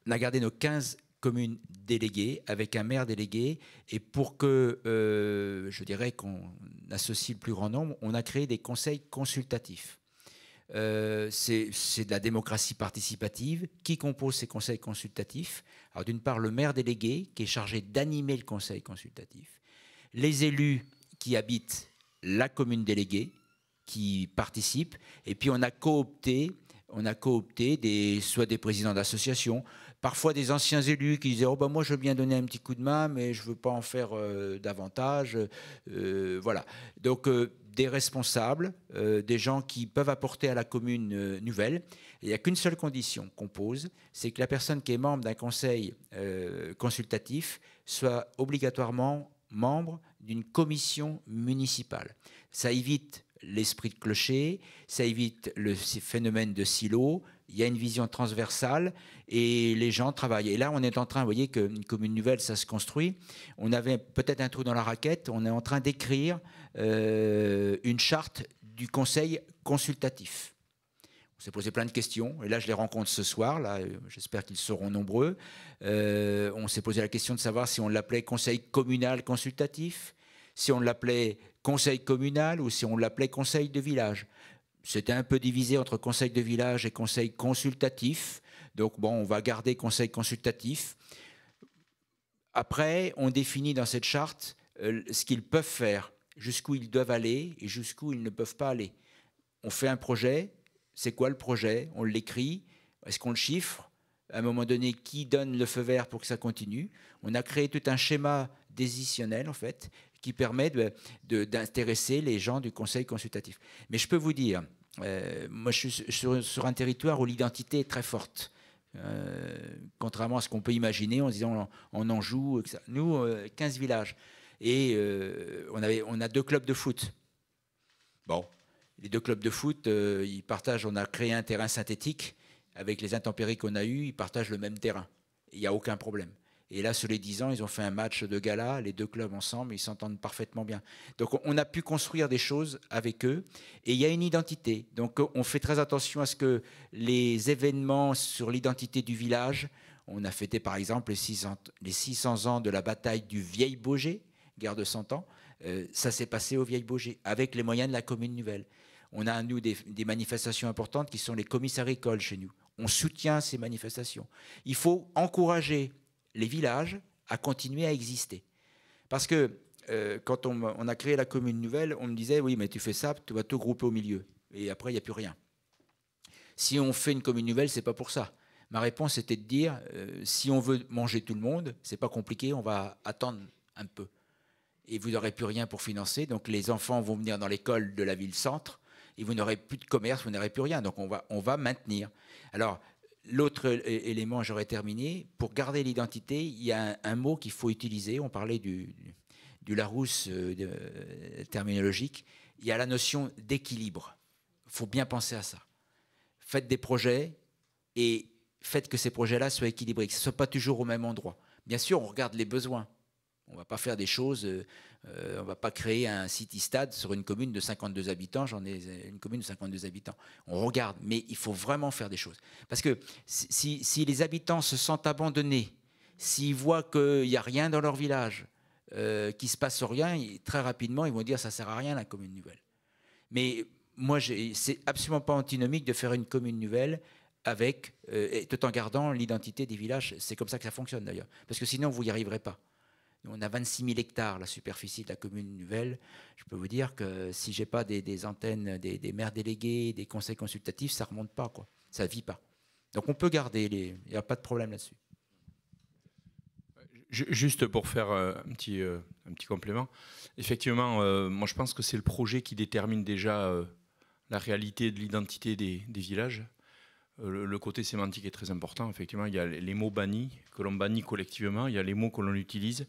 On a gardé nos 15 communes déléguées avec un maire délégué. Et pour que, je dirais, qu'on associe le plus grand nombre, on a créé des conseils consultatifs. C'est de la démocratie participative. Qui compose ces conseils consultatifs? Alors, d'une part, le maire délégué, qui est chargé d'animer le conseil consultatif. Les élus qui habitent la commune déléguée, qui participent, et puis on a coopté soit des présidents d'associations, parfois des anciens élus qui disaient « Oh ben moi je veux bien donner un petit coup de main, mais je ne veux pas en faire davantage. » Voilà. Donc des responsables, des gens qui peuvent apporter à la commune nouvelle. Il n'y a qu'une seule condition qu'on pose, c'est que la personne qui est membre d'un conseil consultatif soit obligatoirement membre d'une commission municipale. Ça évite l'esprit de clocher, ça évite le phénomène de silo, il y a une vision transversale et les gens travaillent. Et là, on est en train, vous voyez qu'une commune nouvelle, ça se construit. On avait peut-être un trou dans la raquette, on est en train d'écrire une charte du conseil consultatif. On s'est posé plein de questions, et là je les rencontre ce soir, là j'espère qu'ils seront nombreux. On s'est posé la question de savoir si on l'appelait conseil communal consultatif, si on l'appelait conseil communal ou si on l'appelait conseil de village. C'était un peu divisé entre conseil de village et conseil consultatif. Donc bon, on va garder conseil consultatif. Après, on définit dans cette charte ce qu'ils peuvent faire, jusqu'où ils doivent aller et jusqu'où ils ne peuvent pas aller. On fait un projet. C'est quoi le projet? On l'écrit. Est-ce qu'on le chiffre? À un moment donné, qui donne le feu vert pour que ça continue? On a créé tout un schéma décisionnel, en fait, qui permet d'intéresser les gens du conseil consultatif. Mais je peux vous dire, moi je suis sur un territoire où l'identité est très forte. Contrairement à ce qu'on peut imaginer en disant on en joue. Nous, 15 villages. Et on a 2 clubs de foot. Bon, les 2 clubs de foot, ils partagent, on a créé un terrain synthétique. Avec les intempéries qu'on a eues, ils partagent le même terrain. Il n'y a aucun problème. Et là, sur les 10 ans, ils ont fait un match de gala, les 2 clubs ensemble, ils s'entendent parfaitement bien. Donc, on a pu construire des choses avec eux. Et il y a une identité. Donc, on fait très attention à ce que les événements sur l'identité du village, on a fêté par exemple les 600 ans de la bataille du Vieil-Baugé, guerre de 100 ans. Ça s'est passé au Vieil-Baugé, avec les moyens de la commune nouvelle. On a, nous, des manifestations importantes qui sont les commissaricoles chez nous. On soutient ces manifestations. Il faut encourager les villages à continuer à exister. Parce que quand on a créé la commune nouvelle, on me disait, oui, mais tu fais ça, tu vas tout grouper au milieu. Et après, il n'y a plus rien. Si on fait une commune nouvelle, ce n'est pas pour ça. Ma réponse était de dire, si on veut manger tout le monde, ce n'est pas compliqué, on va attendre un peu. Et vous n'aurez plus rien pour financer. Donc les enfants vont venir dans l'école de la ville-centre, et vous n'aurez plus de commerce, vous n'aurez plus rien. Donc on va maintenir. Alors, l'autre élément, j'aurais terminé, pour garder l'identité, il y a un mot qu'il faut utiliser. On parlait du Larousse terminologique. Il y a la notion d'équilibre. Il faut bien penser à ça. Faites des projets et faites que ces projets-là soient équilibrés, que ce ne soit pas toujours au même endroit. Bien sûr, on regarde les besoins. On ne va pas faire des choses, on ne va pas créer un city-stade sur une commune de 52 habitants. J'en ai une commune de 52 habitants. On regarde, mais il faut vraiment faire des choses. Parce que si les habitants se sentent abandonnés, s'ils voient qu'il n'y a rien dans leur village, qu'il ne se passe rien, très rapidement, ils vont dire ça ne sert à rien la commune nouvelle. Mais moi, c'est absolument pas antinomique de faire une commune nouvelle avec, tout en gardant l'identité des villages. C'est comme ça que ça fonctionne d'ailleurs. Parce que sinon, vous n'y arriverez pas. On a 26 000 hectares, la superficie de la commune nouvelle. Je peux vous dire que si je n'ai pas des antennes, des maires délégués, des conseils consultatifs, ça ne remonte pas, quoi. Ça ne vit pas. Donc on peut garder, il n'y a pas de problème là-dessus. Juste pour faire un petit complément, effectivement, moi je pense que c'est le projet qui détermine déjà la réalité de l'identité des villages. Le côté sémantique est très important. Effectivement, il y a les mots bannis, que l'on bannit collectivement, il y a les mots que l'on utilise.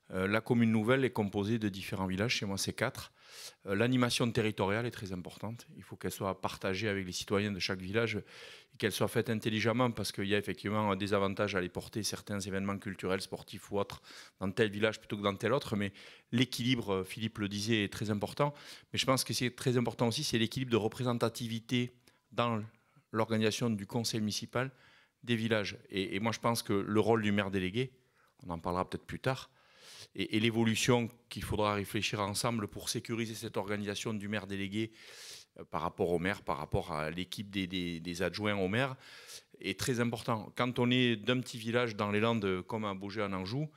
La commune nouvelle est composée de différents villages, chez moi c'est 4. L'animation territoriale est très importante. Il faut qu'elle soit partagée avec les citoyens de chaque village et qu'elle soit faite intelligemment parce qu'il y a effectivement des avantages à aller porter certains événements culturels, sportifs ou autres dans tel village plutôt que dans tel autre. Mais l'équilibre, Philippe le disait, est très important. Mais je pense que c'est très important aussi, c'est l'équilibre de représentativité dans l'organisation du conseil municipal des villages. Et moi je pense que le rôle du maire délégué, on en parlera peut-être plus tard, et l'évolution qu'il faudra réfléchir ensemble pour sécuriser cette organisation du maire délégué par rapport au maire, par rapport à l'équipe des adjoints au maire, est très important. Quand on est d'un petit village dans les Landes comme à Beaugé en Anjou,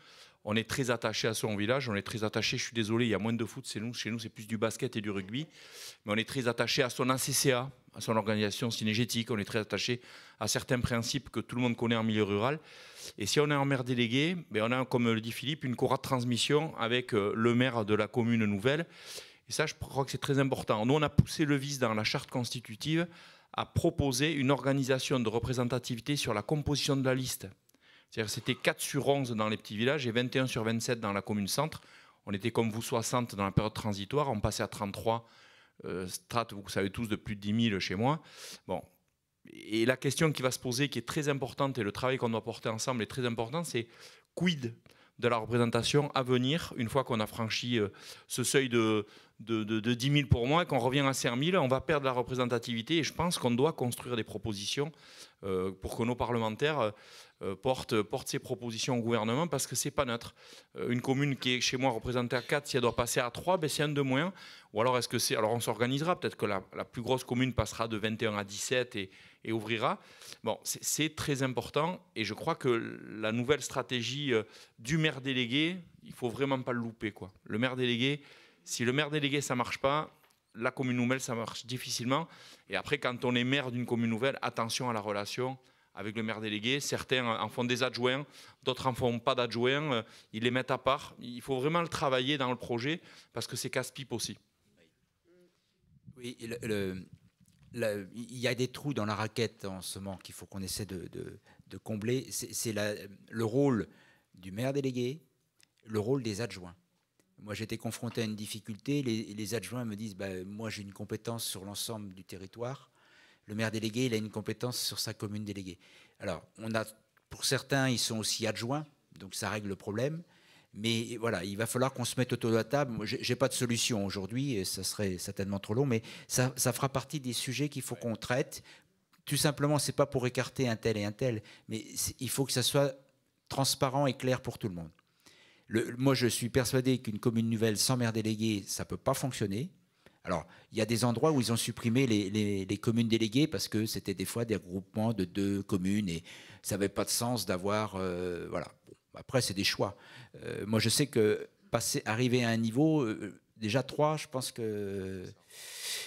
on est très attaché à son village, on est très attaché, je suis désolé, il y a moins de foot chez nous c'est plus du basket et du rugby, mais on est très attaché à son ACCA, à son organisation synergétique, on est très attaché à certains principes que tout le monde connaît en milieu rural. Et si on est en maire délégué, on a, comme le dit Philippe, une courroie de transmission avec le maire de la commune nouvelle. Et ça, je crois que c'est très important. Nous, on a poussé le vice dans la charte constitutive à proposer une organisation de représentativité sur la composition de la liste. C'est-à-dire c'était 4 sur 11 dans les petits villages et 21 sur 27 dans la commune centre. On était comme vous 60 dans la période transitoire, on passait à 33 strates, vous savez tous, de plus de 10 000 chez moi. Bon. Et la question qui va se poser, qui est très importante, et le travail qu'on doit porter ensemble est très important, c'est quid de la représentation à venir, une fois qu'on a franchi ce seuil de 10 000 pour moi et qu'on revient à 5 000, on va perdre la représentativité. Et je pense qu'on doit construire des propositions pour que nos parlementaires portent ces propositions au gouvernement, parce que c'est pas neutre. Une commune qui est chez moi représentée à 4, si elle doit passer à 3, c'est un de moins. Ou alors, alors on s'organisera, peut-être que la plus grosse commune passera de 21 à 17 et ouvrira. Bon, c'est très important, et je crois que la nouvelle stratégie du maire délégué, il faut vraiment pas le louper, quoi. Le maire délégué, si le maire délégué ça marche pas, la commune nouvelle ça marche difficilement. Et après, quand on est maire d'une commune nouvelle, attention à la relation avec le maire délégué. Certains en font des adjoints, d'autres en font pas d'adjoints, ils les mettent à part. Il faut vraiment le travailler dans le projet, parce que c'est casse-pipe aussi. Oui, il y a des trous dans la raquette en ce moment qu'il faut qu'on essaie de combler. C'est le rôle du maire délégué, le rôle des adjoints. Moi, j'étais confronté à une difficulté. Les adjoints me disent moi, j'ai une compétence sur l'ensemble du territoire. Le maire délégué, il a une compétence sur sa commune déléguée. Alors, pour certains, ils sont aussi adjoints, donc ça règle le problème. Mais voilà, il va falloir qu'on se mette autour de la table. Moi, j'ai pas de solution aujourd'hui, et ça serait certainement trop long, mais ça fera partie des sujets qu'il faut qu'on traite. Tout simplement, c'est pas pour écarter un tel et un tel, mais il faut que ça soit transparent et clair pour tout le monde. Moi, je suis persuadé qu'une commune nouvelle sans maire délégué, ça peut pas fonctionner. Alors, il y a des endroits où ils ont supprimé les communes déléguées parce que c'était des fois des regroupements de 2 communes et ça n'avait pas de sens d'avoir... voilà. Bon, après, c'est des choix. Moi, je sais que arriver à un niveau, déjà 3, je pense que...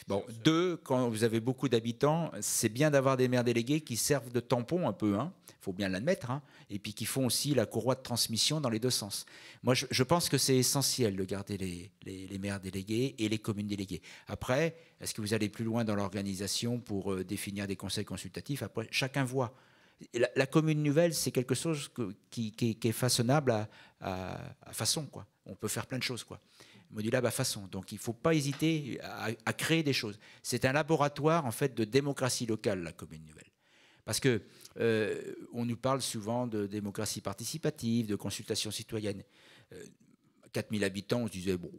Bon, 2, quand vous avez beaucoup d'habitants, c'est bien d'avoir des maires délégués qui servent de tampon un peu, hein, faut bien l'admettre, hein, et puis qui font aussi la courroie de transmission dans les 2 sens. Moi, je pense que c'est essentiel de garder les maires délégués et les communes déléguées. Après, est-ce que vous allez plus loin dans l'organisation pour définir des conseils consultatifs? Après, chacun voit. La commune nouvelle, c'est quelque chose qui est façonnable à façon, quoi. On peut faire plein de choses, quoi. Modulable à façon. Donc, il ne faut pas hésiter à créer des choses. C'est un laboratoire, en fait, de démocratie locale, la commune nouvelle. Parce que on nous parle souvent de démocratie participative, de consultation citoyenne. 4000 habitants, on se disait, bon,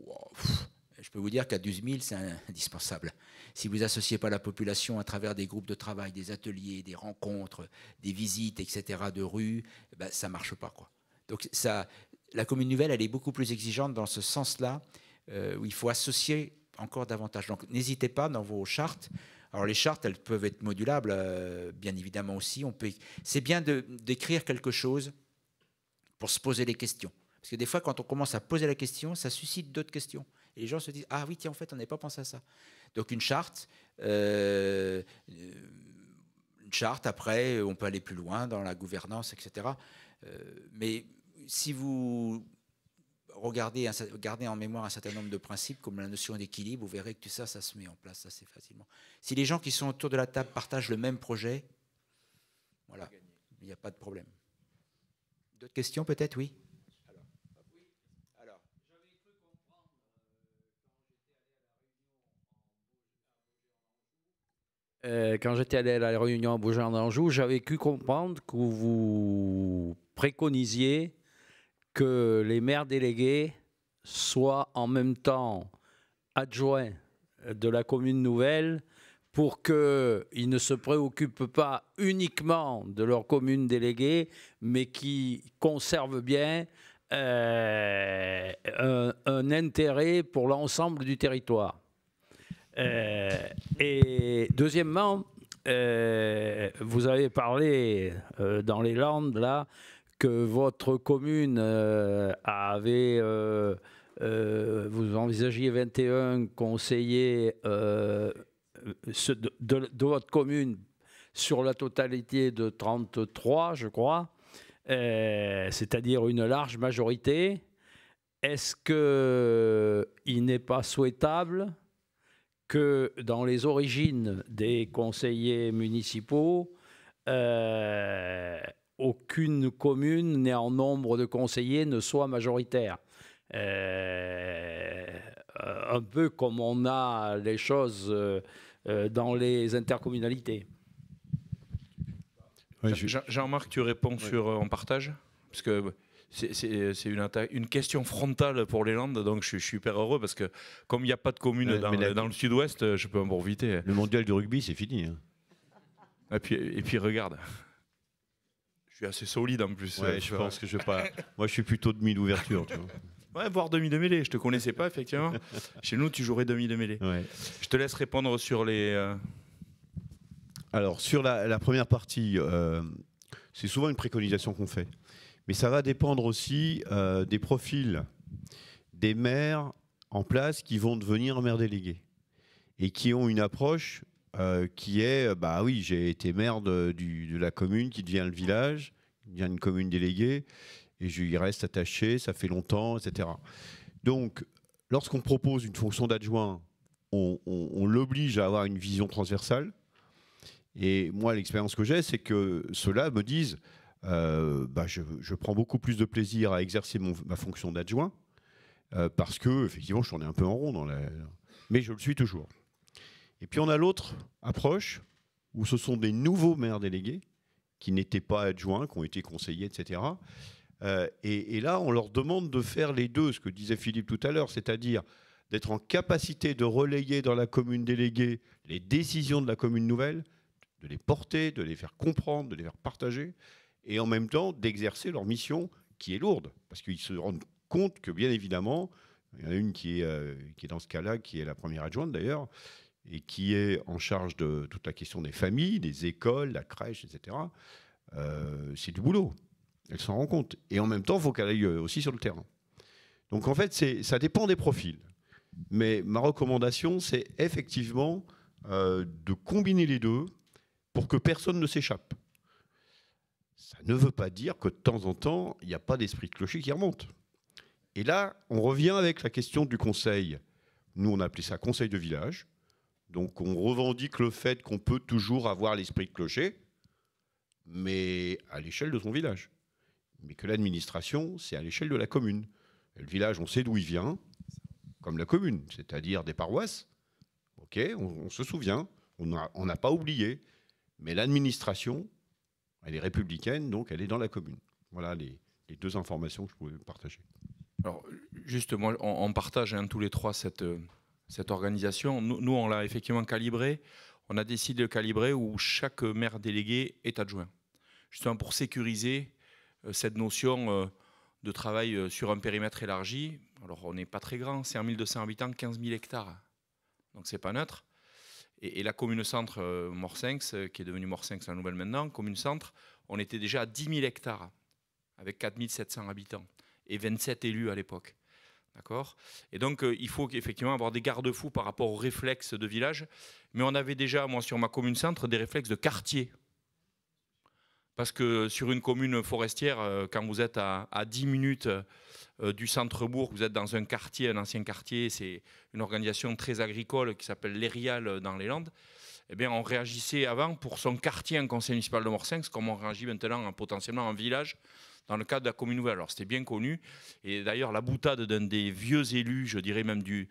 je peux vous dire qu'à 12 000, c'est indispensable. Si vous n'associez pas la population à travers des groupes de travail, des ateliers, des rencontres, des visites, etc., de rue, ça ne marche pas, quoi. Donc, la commune nouvelle, elle est beaucoup plus exigeante dans ce sens-là, où il faut associer encore davantage. Donc, n'hésitez pas dans vos chartes. Alors, les chartes, elles peuvent être modulables, bien évidemment aussi. C'est bien d'écrire quelque chose pour se poser les questions. Parce que des fois, quand on commence à poser la question, ça suscite d'autres questions. Et les gens se disent « Ah oui, tiens, en fait, on n'avait pas pensé à ça. » Donc, une charte, après, on peut aller plus loin dans la gouvernance, etc. Mais si vous gardez en mémoire un certain nombre de principes, comme la notion d'équilibre, vous verrez que tout ça, ça se met en place assez facilement. Si les gens qui sont autour de la table partagent le même projet, Voilà, il n'y a pas de problème. D'autres questions peut-être? Oui. Quand j'étais allé à la réunion à Beaugency-en-Anjou, j'avais cru comprendre que vous préconisiez que les maires délégués soient en même temps adjoints de la commune nouvelle pour qu'ils ne se préoccupent pas uniquement de leur commune déléguée, mais qui conservent bien un intérêt pour l'ensemble du territoire. Et deuxièmement, vous avez parlé dans les Landes là que votre commune avait, vous envisagiez 21 conseillers de votre commune sur la totalité de 33, je crois, c'est-à-dire une large majorité. Est-ce qu'il n'est pas souhaitable que dans les origines des conseillers municipaux, aucune commune n'est en nombre de conseillers ne soit majoritaire? Un peu comme on a les choses dans les intercommunalités. Jean-Marc, tu réponds sur en partage? Parce que c'est une question frontale pour les Landes, donc je suis hyper heureux parce que comme il n'y a pas de commune dans le sud-ouest, je peux en profiter. Le mondial de rugby, c'est fini. Hein. Et puis regarde, je suis assez solide en plus. Ouais, je pense que je vais pas. Moi, je suis plutôt demi d'ouverture. Tu vois. Ouais, voire demi de mêlée. Je te connaissais pas effectivement. Chez nous, tu jouerais demi de mêlée. Ouais. Je te laisse répondre sur les. Alors sur la première partie, c'est souvent une préconisation qu'on fait. Mais ça va dépendre aussi des profils des maires en place qui vont devenir maires délégués et qui ont une approche qui est, bah oui, j'ai été maire de la commune qui devient le village, qui devient une commune déléguée, et je y reste attaché, ça fait longtemps, etc. Donc, lorsqu'on propose une fonction d'adjoint, on l'oblige à avoir une vision transversale. Et moi, l'expérience que j'ai, c'est que ceux-là me disent... je prends beaucoup plus de plaisir à exercer ma fonction d'adjoint parce que effectivement je tournais un peu en rond mais je le suis toujours. Et puis on a l'autre approche où ce sont des nouveaux maires délégués qui n'étaient pas adjoints, qui ont été conseillers, etc. Et là on leur demande de faire les deux, ce que disait Philippe tout à l'heure, c'est-à-dire d'être en capacité de relayer dans la commune déléguée les décisions de la commune nouvelle, de les porter, de les faire comprendre, de les faire partager, et en même temps d'exercer leur mission qui est lourde, parce qu'ils se rendent compte que, bien évidemment, il y en a une qui est dans ce cas-là, qui est la première adjointe d'ailleurs, et qui est en charge de toute la question des familles, des écoles, la crèche, etc. C'est du boulot, elle s'en rend compte. Et en même temps, il faut qu'elle aille aussi sur le terrain. Donc en fait, ça dépend des profils. Mais ma recommandation, c'est effectivement de combiner les deux pour que personne ne s'échappe. Ça ne veut pas dire que de temps en temps, il n'y a pas d'esprit de clocher qui remonte. Et là, on revient avec la question du conseil. Nous, on a appelé ça conseil de village. Donc, on revendique le fait qu'on peut toujours avoir l'esprit de clocher, mais à l'échelle de son village. Mais que l'administration, c'est à l'échelle de la commune. Et le village, on sait d'où il vient, comme la commune, c'est-à-dire des paroisses. OK, on se souvient, on n'a pas oublié. Mais l'administration... elle est républicaine, donc elle est dans la commune. Voilà les deux informations que je pouvais partager. Alors, justement, on partage tous les trois cette organisation. Nous, on l'a effectivement calibré. On a décidé de calibrer où chaque maire délégué est adjoint. Justement pour sécuriser cette notion de travail sur un périmètre élargi. Alors, on n'est pas très grand, 5200 habitants, 15 000 hectares. Donc, c'est pas neutre. Et la commune-centre Morsinx, qui est devenue Morsinx la nouvelle maintenant, commune-centre, on était déjà à 10 000 hectares, avec 4 700 habitants, et 27 élus à l'époque. D'accord ? Et donc, il faut effectivement avoir des garde-fous par rapport aux réflexes de village. Mais on avait déjà, moi, sur ma commune-centre, des réflexes de quartier. Parce que sur une commune forestière, quand vous êtes à 10 minutes du centre-bourg, vous êtes dans un quartier, un ancien quartier, c'est une organisation très agricole qui s'appelle l'Érial dans les Landes. eh bien, on réagissait avant pour son quartier en conseil municipal de Morsinx, comme on réagit maintenant potentiellement en village dans le cadre de la commune nouvelle. Alors c'était bien connu, et d'ailleurs la boutade d'un des vieux élus, je dirais même du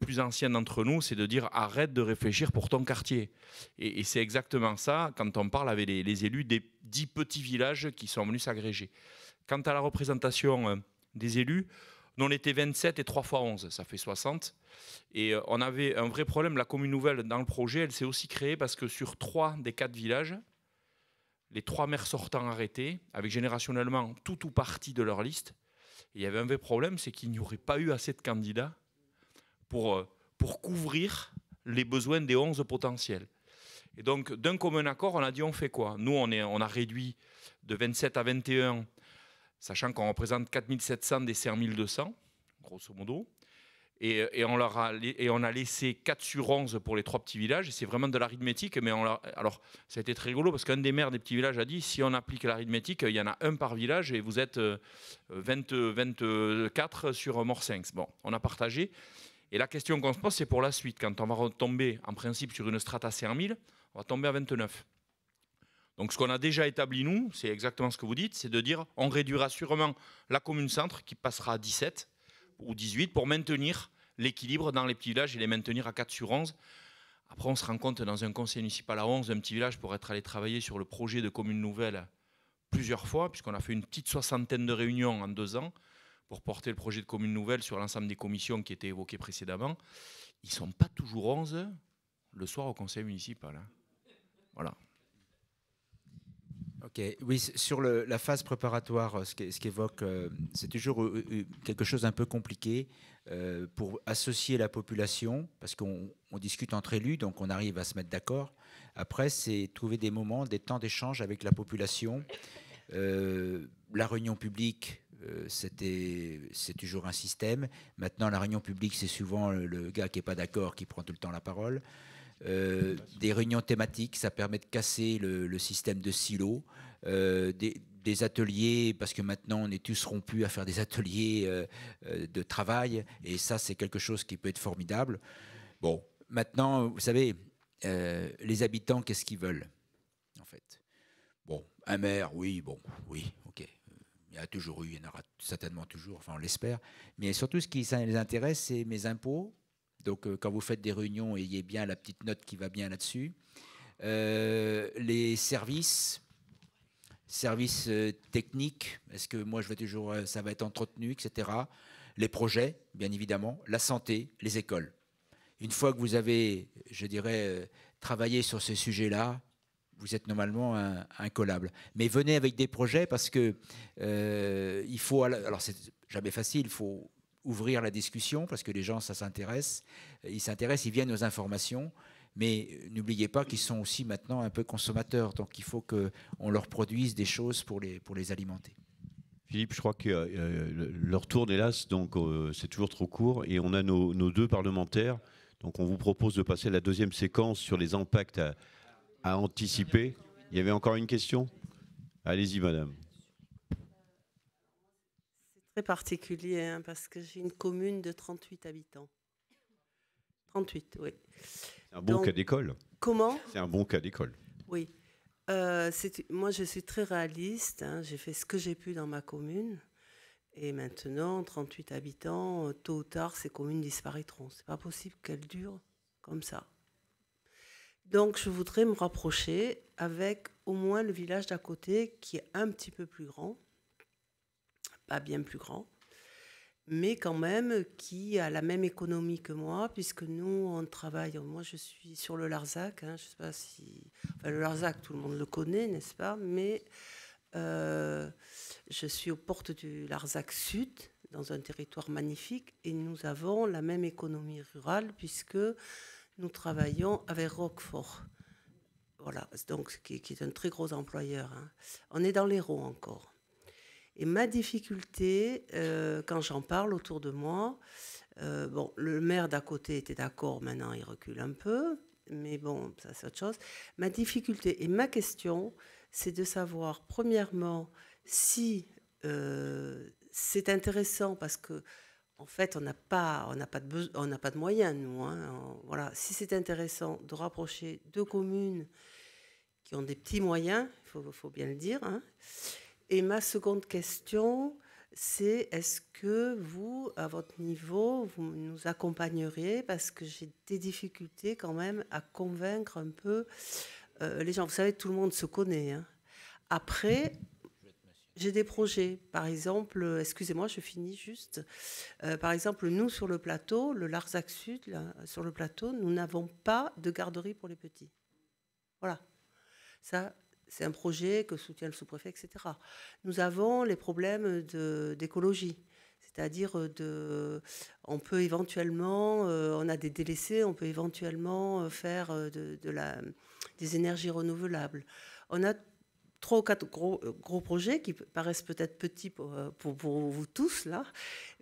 plus ancien d'entre nous, c'est de dire arrête de réfléchir pour ton quartier. Et c'est exactement ça quand on parle avec les élus des 10 petits villages qui sont venus s'agréger. Quant à la représentation des élus, nous on était 27 et 3 fois 11, ça fait 60. Et on avait un vrai problème, la commune nouvelle dans le projet, elle s'est aussi créée parce que sur 3 des 4 villages, les 3 maires sortants arrêtés, avec générationnellement tout ou partie de leur liste. Et il y avait un vrai problème, c'est qu'il n'y aurait pas eu assez de candidats pour couvrir les besoins des 11 potentiels. Et donc, d'un commun accord, on a dit on fait quoi? Nous, on a réduit de 27 à 21, sachant qu'on représente 4700 des 5200, grosso modo. Et on a laissé 4 sur 11 pour les 3 petits villages. Et c'est vraiment de l'arithmétique. Mais alors, ça a été très rigolo parce qu'un des maires des petits villages a dit si on applique l'arithmétique, il y en a un par village et vous êtes 24 sur Morsinx. Bon, on a partagé. Et la question qu'on se pose, c'est pour la suite. Quand on va retomber en principe sur une strate à 1000, on va tomber à 29. Donc ce qu'on a déjà établi, nous, c'est exactement ce que vous dites, c'est de dire on réduira sûrement la commune centre qui passera à 17 ou 18 pour maintenir l'équilibre dans les petits villages et les maintenir à 4 sur 11. Après, on se rend compte dans un conseil municipal à 11 d'un petit village pour être allé travailler sur le projet de commune nouvelle plusieurs fois, puisqu'on a fait une petite 60aine de réunions en 2 ans pour porter le projet de commune nouvelle sur l'ensemble des commissions qui étaient évoquées précédemment. Ils ne sont pas toujours 11 le soir au conseil municipal. Hein. Voilà. Ok, oui, sur la phase préparatoire, ce qu'évoque, c'est toujours quelque chose d'un peu compliqué pour associer la population, parce qu'on discute entre élus, donc on arrive à se mettre d'accord. Après, c'est trouver des moments, des temps d'échange avec la population. La réunion publique, c'est toujours un système. Maintenant, la réunion publique, c'est souvent le gars qui n'est pas d'accord qui prend tout le temps la parole. Des réunions thématiques, ça permet de casser le système de silos, des ateliers, parce que maintenant on est tous rompus à faire des ateliers de travail, et ça c'est quelque chose qui peut être formidable. Bon, maintenant, vous savez, les habitants, qu'est-ce qu'ils veulent, en fait? Bon, un maire, oui, ok. Il y a toujours eu, il y en aura certainement toujours, enfin on l'espère, mais surtout ce qui les intéresse, c'est mes impôts. Donc, quand vous faites des réunions, ayez bien la petite note qui va bien là-dessus. Les services techniques, est-ce que moi, je vais toujours, ça va être entretenu, etc. Les projets, bien évidemment. La santé, les écoles. Une fois que vous avez, je dirais, travaillé sur ces sujets-là, vous êtes normalement incollable. Mais venez avec des projets parce que il faut... Alors, c'est jamais facile, il faut ouvrir la discussion parce que les gens, ça s'intéresse. Ils s'intéressent, ils viennent aux informations. Mais n'oubliez pas qu'ils sont aussi maintenant un peu consommateurs. Donc, il faut qu'on leur produise des choses pour les alimenter. Philippe, je crois que leur tour, hélas, donc c'est toujours trop court. Et on a nos 2 parlementaires. Donc, on vous propose de passer à la 2e séquence sur les impacts à anticiper. Il y avait encore une question? Allez-y, madame. Très particulier, hein, parce que j'ai une commune de 38 habitants. 38, oui. C'est un bon cas d'école. Comment? C'est un bon cas d'école. Oui. Moi, je suis très réaliste. Hein, j'ai fait ce que j'ai pu dans ma commune. Et maintenant, 38 habitants, tôt ou tard, ces communes disparaîtront. C'est pas possible qu'elles durent comme ça. Donc, je voudrais me rapprocher avec au moins le village d'à côté, qui est un petit peu plus grand. Pas bien plus grand, mais quand même qui a la même économie que moi, puisque nous, on travaille... Moi, je suis sur le Larzac, hein, je sais pas si... Enfin, le Larzac, tout le monde le connaît, n'est-ce pas? Mais je suis aux portes du Larzac Sud, dans un territoire magnifique, et nous avons la même économie rurale, puisque nous travaillons avec Roquefort. Voilà, donc, qui est un très gros employeur. Hein. On est dans l'Hérault encore. Et ma difficulté, quand j'en parle autour de moi, bon, le maire d'à côté était d'accord, maintenant il recule un peu, mais bon, ça c'est autre chose. Ma difficulté et ma question, c'est de savoir, premièrement, si c'est intéressant parce que en fait, on n'a pas de moyens, nous. Hein. Voilà. Si c'est intéressant de rapprocher deux communes qui ont des petits moyens, il faut bien le dire. Hein. Et ma seconde question, c'est est-ce que vous, à votre niveau, vous nous accompagneriez, parce que j'ai des difficultés quand même à convaincre un peu les gens. Vous savez, tout le monde se connaît. Hein. Après, j'ai des projets. Par exemple, excusez-moi, je finis juste. Par exemple, nous, sur le plateau, le Larzac Sud, là, sur le plateau, nous n'avons pas de garderie pour les petits. Voilà. Ça, c'est un projet que soutient le sous-préfet, etc. Nous avons les problèmes d'écologie. C'est-à-dire, on peut éventuellement, on a des délaissés, on peut éventuellement faire des énergies renouvelables. On a 3 ou 4 gros projets qui paraissent peut-être petits pour vous tous, là,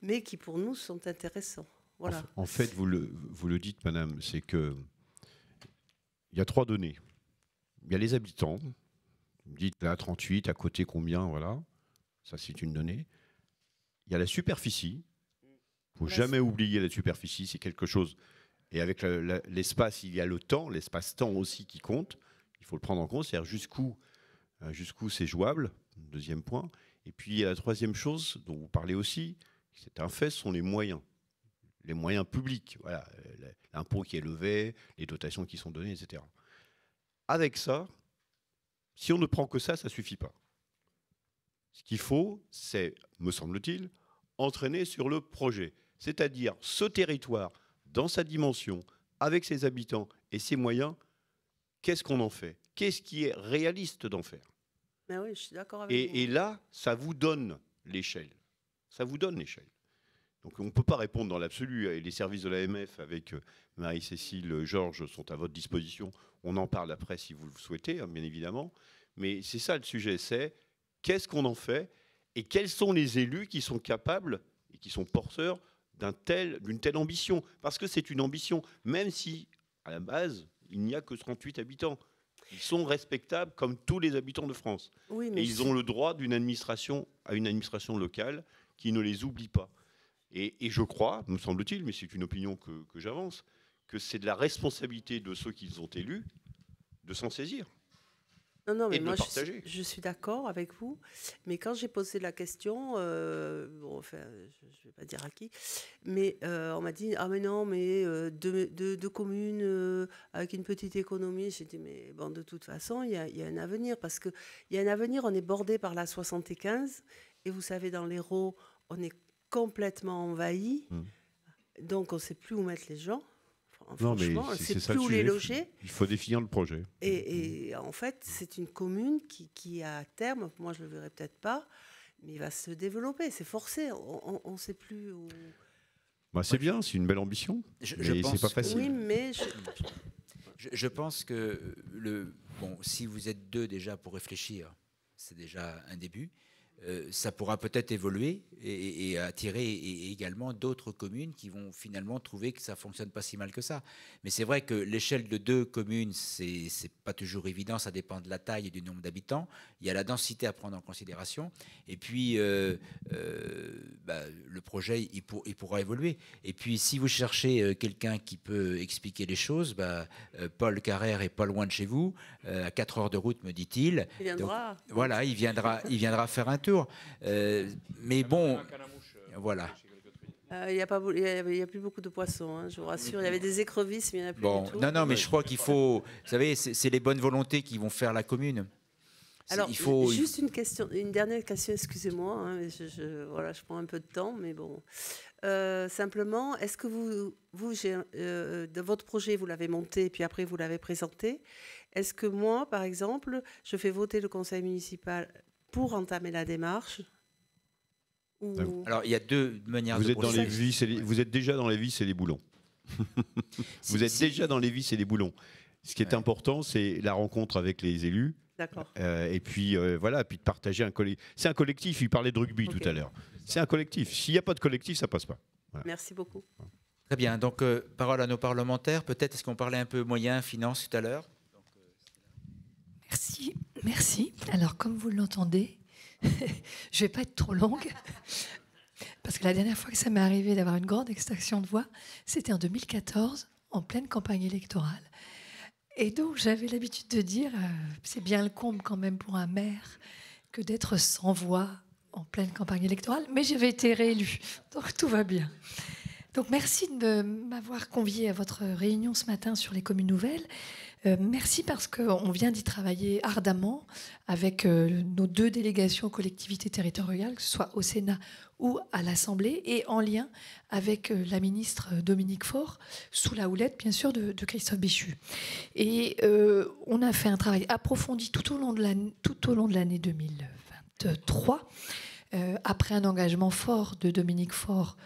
mais qui pour nous sont intéressants. Voilà. En fait, vous le dites, madame, c'est que il y a 3 données. Il y a les habitants. Vous dites là, 38, à côté combien, voilà. Ça, c'est une donnée. Il y a la superficie. Il ne faut jamais oublier la superficie, c'est quelque chose. Et avec l'espace, il y a le temps, l'espace-temps aussi qui compte. Il faut le prendre en compte, c'est-à-dire jusqu'où c'est jouable, deuxième point. Et puis, il y a la troisième chose dont vous parlez aussi, c'est un fait, ce sont les moyens publics. Voilà, l'impôt qui est levé, les dotations qui sont données, etc. Avec ça, si on ne prend que ça ne suffit pas. Ce qu'il faut, c'est, me semble-t-il, entraîner sur le projet. C'est-à-dire ce territoire, dans sa dimension, avec ses habitants et ses moyens, qu'est-ce qu'on en fait? Qu'est-ce qui est réaliste d'en faire? Mais oui, je suis d'accord avec vous. Et là, ça vous donne l'échelle. Ça vous donne l'échelle. Donc on ne peut pas répondre dans l'absolu. Et les services de l'AMF avec Marie-Cécile, Georges sont à votre disposition. On en parle après si vous le souhaitez, hein, bien évidemment. Mais c'est ça le sujet, c'est qu'est-ce qu'on en fait et quels sont les élus qui sont capables et qui sont porteurs d'une telle ambition. Parce que c'est une ambition, même si, à la base, il n'y a que 38 habitants. Ils sont respectables comme tous les habitants de France. Oui, mais et ils ont le droit d'une administration à une administration locale qui ne les oublie pas. Et je crois, me semble-t-il, mais c'est une opinion que j'avance, que c'est de la responsabilité de ceux qu'ils ont élus de s'en saisir. Non, mais et de moi, le partager. Je suis d'accord avec vous. Mais quand j'ai posé la question, bon, enfin, je ne vais pas dire à qui, mais on m'a dit, ah mais non, mais deux communes avec une petite économie. J'ai dit, mais bon, de toute façon, il y a un avenir. Parce qu'il y a un avenir, on est bordé par la 75. Et vous savez, dans l'Hérault, on est complètement envahi. Donc, on ne sait plus où mettre les gens. Non, franchement, mais c'est ça plus où le les sujet. loger. Il faut définir le projet. Et en fait, c'est une commune qui, à terme, moi je ne le verrai peut-être pas, mais il va se développer. C'est forcé. On ne sait plus où. Bah, c'est bien, c'est une belle ambition. Mais c'est pas facile. Oui, mais je pense que si vous êtes 2 déjà pour réfléchir, c'est déjà un début. Ça pourra peut-être évoluer et attirer également d'autres communes qui vont finalement trouver que ça ne fonctionne pas si mal que ça. Mais c'est vrai que l'échelle de 2 communes, c'est pas toujours évident, ça dépend de la taille et du nombre d'habitants. Il y a la densité à prendre en considération. Et puis, le projet, il pourra évoluer. Et puis, si vous cherchez quelqu'un qui peut expliquer les choses, Paul Carrère est pas loin de chez vous, à 4 heures de route, me dit-il. Il viendra. Donc, voilà, il viendra faire un tour. Mais bon, voilà. Il n'y a plus beaucoup de poissons, hein, je vous rassure. Il y avait des écrevisses, mais il n'y en a plus du tout. Non, mais je crois qu'il faut... Vous savez, c'est les bonnes volontés qui vont faire la commune. Alors, juste une dernière question, excusez-moi. Hein, je prends un peu de temps, mais bon. Simplement, est-ce que de votre projet, vous l'avez monté, puis après vous l'avez présenté. Est-ce que moi, par exemple, je fais voter le conseil municipal pour entamer la démarche? Alors, il y a 2 manières de procéder. Vous êtes déjà dans les vis et les boulons. Vous êtes déjà dans les vis et les boulons. Ce qui est important, c'est la rencontre avec les élus. D'accord. Et puis, voilà, puis de partager un collectif. C'est un collectif, il parlait de rugby tout à l'heure. C'est un collectif. S'il n'y a pas de collectif, ça ne passe pas. Voilà. Merci beaucoup. Très bien. Donc, parole à nos parlementaires. Peut-être, est-ce qu'on parlait un peu moyens, finances tout à l'heure? Merci. Alors, comme vous l'entendez, je ne vais pas être trop longue, parce que la dernière fois que ça m'est arrivé d'avoir une grande extraction de voix, c'était en 2014, en pleine campagne électorale. Et donc, j'avais l'habitude de dire, c'est bien le comble quand même pour un maire que d'être sans voix en pleine campagne électorale, mais j'avais été réélue, donc tout va bien. Donc merci de m'avoir conviée à votre réunion ce matin sur les communes nouvelles. Merci parce qu'on vient d'y travailler ardemment avec nos 2 délégations aux collectivités territoriales, que ce soit au Sénat ou à l'Assemblée, et en lien avec la ministre Dominique Faure, sous la houlette, bien sûr, de Christophe Béchu. Et on a fait un travail approfondi tout au long de l'année 2023, après un engagement fort de Dominique Faure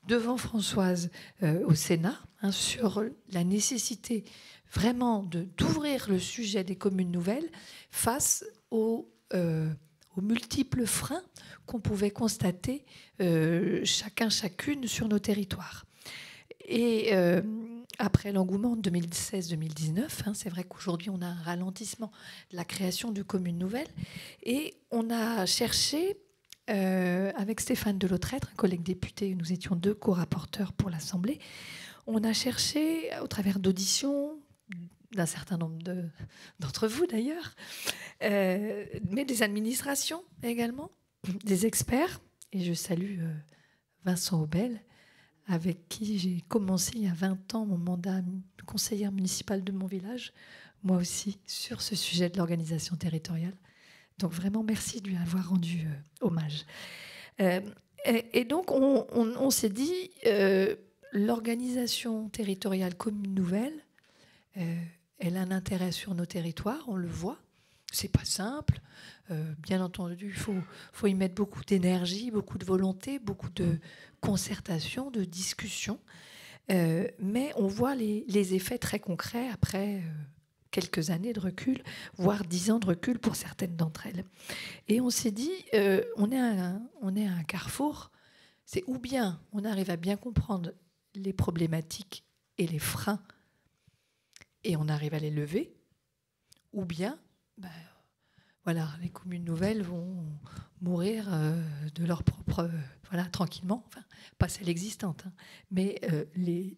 devant Françoise au Sénat, sur la nécessité vraiment d'ouvrir le sujet des communes nouvelles face aux multiples freins qu'on pouvait constater chacune sur nos territoires. Et après l'engouement de 2016-2019, c'est vrai qu'aujourd'hui on a un ralentissement de la création de communes nouvelles, et on a cherché avec Stéphane Delautrette, un collègue député, nous étions 2 co-rapporteurs pour l'Assemblée, on a cherché, au travers d'auditions, d'un certain nombre d'entre vous d'ailleurs, mais des administrations également, des experts, et je salue Vincent Aubel, avec qui j'ai commencé il y a 20 ans mon mandat de conseillère municipale de mon village, moi aussi, sur ce sujet de l'organisation territoriale. Donc vraiment, merci de lui avoir rendu hommage. Et donc, on s'est dit, l'organisation territoriale commune nouvelle, elle a un intérêt sur nos territoires, on le voit. C'est pas simple. Bien entendu, il faut y mettre beaucoup d'énergie, beaucoup de volonté, beaucoup de concertation, de discussion. Mais on voit les effets très concrets après quelques années de recul, voire 10 ans de recul pour certaines d'entre elles. Et on s'est dit, on est à un carrefour. C'est ou bien on arrive à bien comprendre les problématiques et les freins, et on arrive à les lever, ou bien, voilà, les communes nouvelles vont mourir de leur propre, tranquillement, enfin, pas celle existante, mais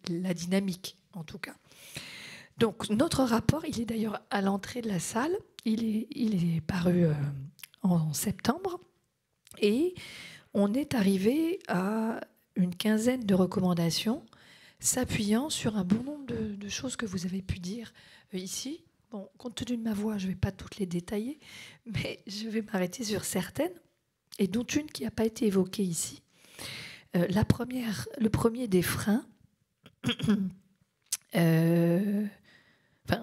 la dynamique, en tout cas. Donc, notre rapport, il est d'ailleurs à l'entrée de la salle, il est paru en septembre, et on est arrivé à une quinzaine de recommandations, s'appuyant sur un bon nombre de choses que vous avez pu dire ici. Bon, compte tenu de ma voix, je ne vais pas toutes les détailler, mais je vais m'arrêter sur certaines, et dont une qui n'a pas été évoquée ici. Le premier des freins,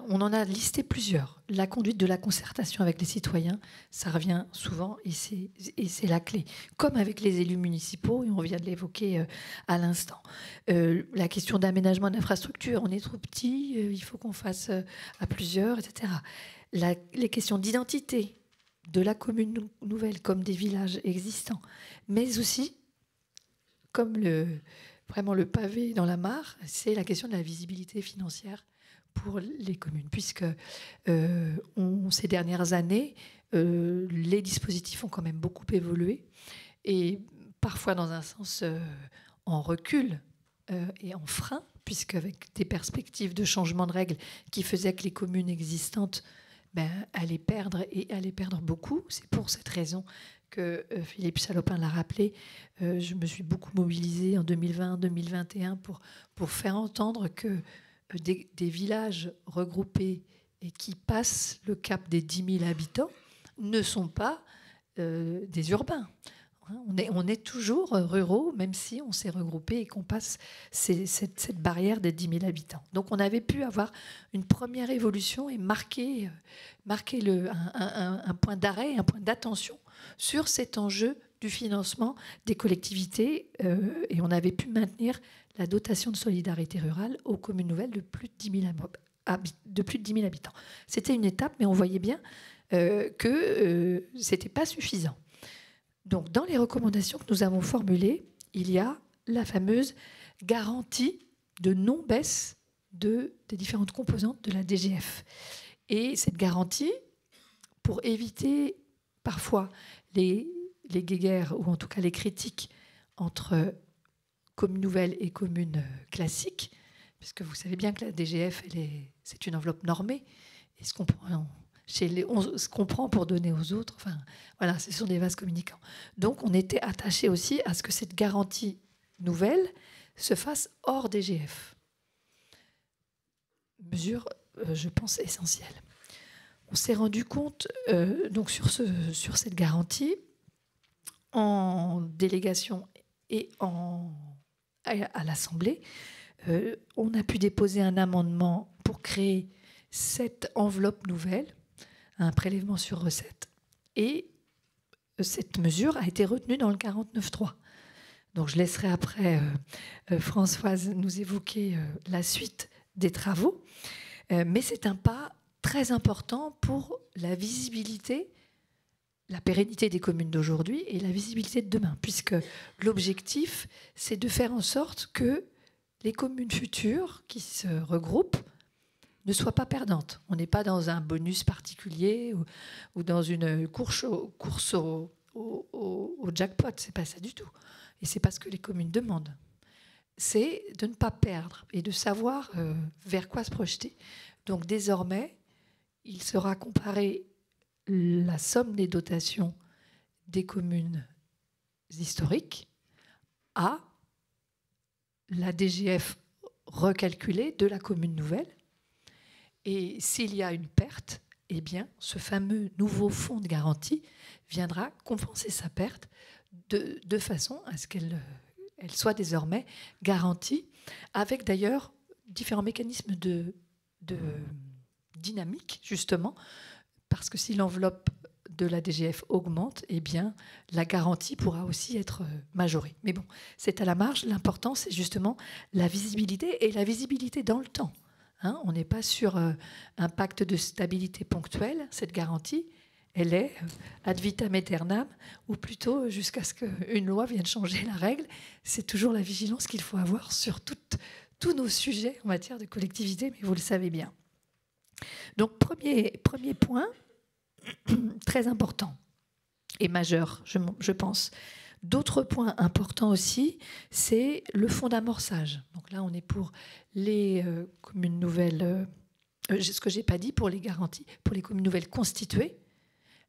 on en a listé plusieurs. La conduite de la concertation avec les citoyens, ça revient souvent, et c'est la clé. Comme avec les élus municipaux, et on vient de l'évoquer à l'instant. La question d'aménagement d'infrastructures, on est trop petit, il faut qu'on fasse à plusieurs, etc. Les questions d'identité de la commune nouvelle comme des villages existants, mais aussi, comme vraiment le pavé dans la mare, c'est la question de la visibilité financière pour les communes, puisque ces dernières années, les dispositifs ont quand même beaucoup évolué, et parfois dans un sens en recul et en frein, puisqu'avec des perspectives de changement de règles qui faisaient que les communes existantes allaient perdre, et allaient perdre beaucoup. C'est pour cette raison que Philippe Salopin l'a rappelé, je me suis beaucoup mobilisée en 2020-2021 pour faire entendre que des villages regroupés et qui passent le cap des 10 000 habitants ne sont pas des urbains. On est toujours ruraux, même si on s'est regroupé et qu'on passe cette barrière des 10 000 habitants. Donc on avait pu avoir une première évolution et marquer un point d'arrêt, un point d'attention sur cet enjeu du financement des collectivités, et on avait pu maintenir la dotation de solidarité rurale aux communes nouvelles de plus de 10 000 habitants. C'était une étape, mais on voyait bien que ce n'était pas suffisant. Donc, dans les recommandations que nous avons formulées, il y a la fameuse garantie de non-baisse des différentes composantes de la DGF. Et cette garantie, pour éviter parfois les guéguerres, ou en tout cas les critiques entre commune nouvelle et commune classique, puisque vous savez bien que la DGF, c'est une enveloppe normée, et ce qu'on prend pour donner aux autres, enfin, voilà, ce sont des vases communicants. Donc, on était attaché aussi à ce que cette garantie nouvelle se fasse hors DGF. Mesure, je pense, essentielle. On s'est rendu compte, donc sur cette garantie, en délégation et à l'Assemblée, on a pu déposer un amendement pour créer cette enveloppe nouvelle, un prélèvement sur recette. Et cette mesure a été retenue dans le 49.3. Donc je laisserai après Françoise nous évoquer la suite des travaux. Mais c'est un pas très important pour la visibilité, la pérennité des communes d'aujourd'hui et la visibilité de demain, puisque l'objectif, c'est de faire en sorte que les communes futures qui se regroupent ne soient pas perdantes. On n'est pas dans un bonus particulier ou dans une course au jackpot, c'est pas ça du tout. Et c'est pas ce que les communes demandent. C'est de ne pas perdre et de savoir vers quoi se projeter. Donc désormais, il sera comparé la somme des dotations des communes historiques à la DGF recalculée de la commune nouvelle. Et s'il y a une perte, eh bien, ce fameux nouveau fonds de garantie viendra compenser sa perte de façon à ce qu'elle soit désormais garantie, avec d'ailleurs différents mécanismes de dynamique, justement, parce que si l'enveloppe de la DGF augmente, eh bien, la garantie pourra aussi être majorée. Mais bon, c'est à la marge. L'important, c'est justement la visibilité, et la visibilité dans le temps. Hein, on n'est pas sur un pacte de stabilité ponctuel. Cette garantie, elle est ad vitam aeternam, ou plutôt jusqu'à ce qu'une loi vienne changer la règle. C'est toujours la vigilance qu'il faut avoir sur tous nos sujets en matière de collectivité, mais vous le savez bien. Donc, premier point, très important et majeur, je pense. D'autres points importants aussi, c'est le fonds d'amorçage. Donc là, on est pour les communes nouvelles, ce que je n'ai pas dit, pour les garanties, pour les communes nouvelles constituées,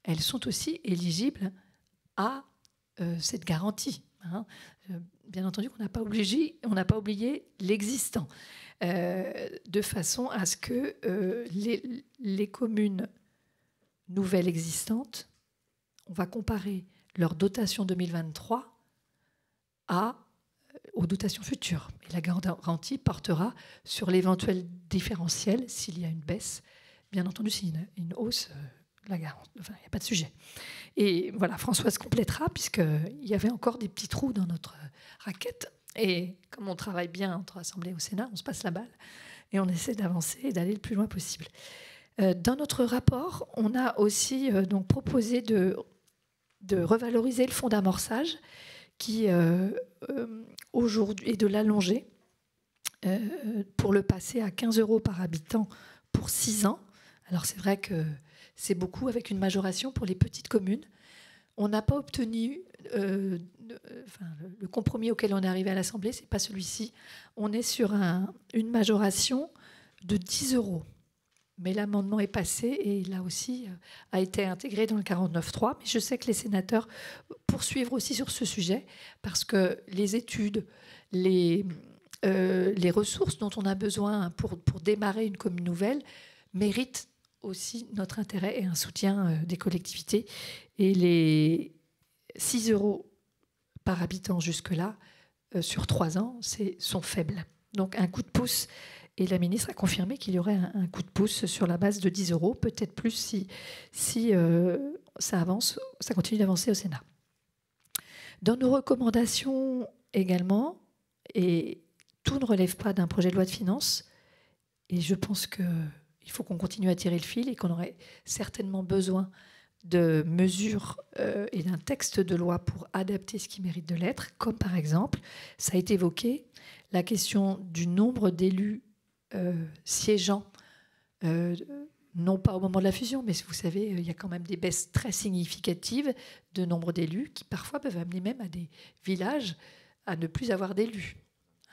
elles sont aussi éligibles à cette garantie. Hein. Bien entendu qu'on n'a pas oublié l'existant, de façon à ce que les communes nouvelles existantes, on va comparer leur dotation 2023 aux dotations futures. Et la garantie portera sur l'éventuel différentiel s'il y a une baisse. Bien entendu, s'il y a une hausse, la garantie, enfin, il n'y a pas de sujet. Et voilà, Françoise complétera, puisqu'il y avait encore des petits trous dans notre raquette. Et comme on travaille bien entre Assemblée et au Sénat, on se passe la balle et on essaie d'avancer et d'aller le plus loin possible. Dans notre rapport, on a aussi donc proposé de revaloriser le fonds d'amorçage qui, aujourd'hui, et de l'allonger pour le passer à 15 € par habitant pour 6 ans. Alors c'est vrai que c'est beaucoup avec une majoration pour les petites communes. On n'a pas obtenu le compromis auquel on est arrivé à l'Assemblée, c'est pas celui-ci. On est sur une majoration de 10 €. Mais l'amendement est passé et là aussi a été intégré dans le 49.3. Mais je sais que les sénateurs poursuivent aussi sur ce sujet parce que les études, les ressources dont on a besoin pour démarrer une commune nouvelle méritent aussi notre intérêt et un soutien des collectivités. Et les 6 € par habitant jusque-là, sur 3 ans, sont faibles. Donc un coup de pouce. Et la ministre a confirmé qu'il y aurait un coup de pouce sur la base de 10 €, peut-être plus si ça avance, ça continue d'avancer au Sénat. Dans nos recommandations également, et tout ne relève pas d'un projet de loi de finances, et je pense qu'il faut qu'on continue à tirer le fil et qu'on aurait certainement besoin de mesures et d'un texte de loi pour adapter ce qui mérite de l'être, comme par exemple, ça a été évoqué, la question du nombre d'élus siégeants, non pas au moment de la fusion, mais vous savez, il y a quand même des baisses très significatives de nombre d'élus qui parfois peuvent amener même à des villages à ne plus avoir d'élus,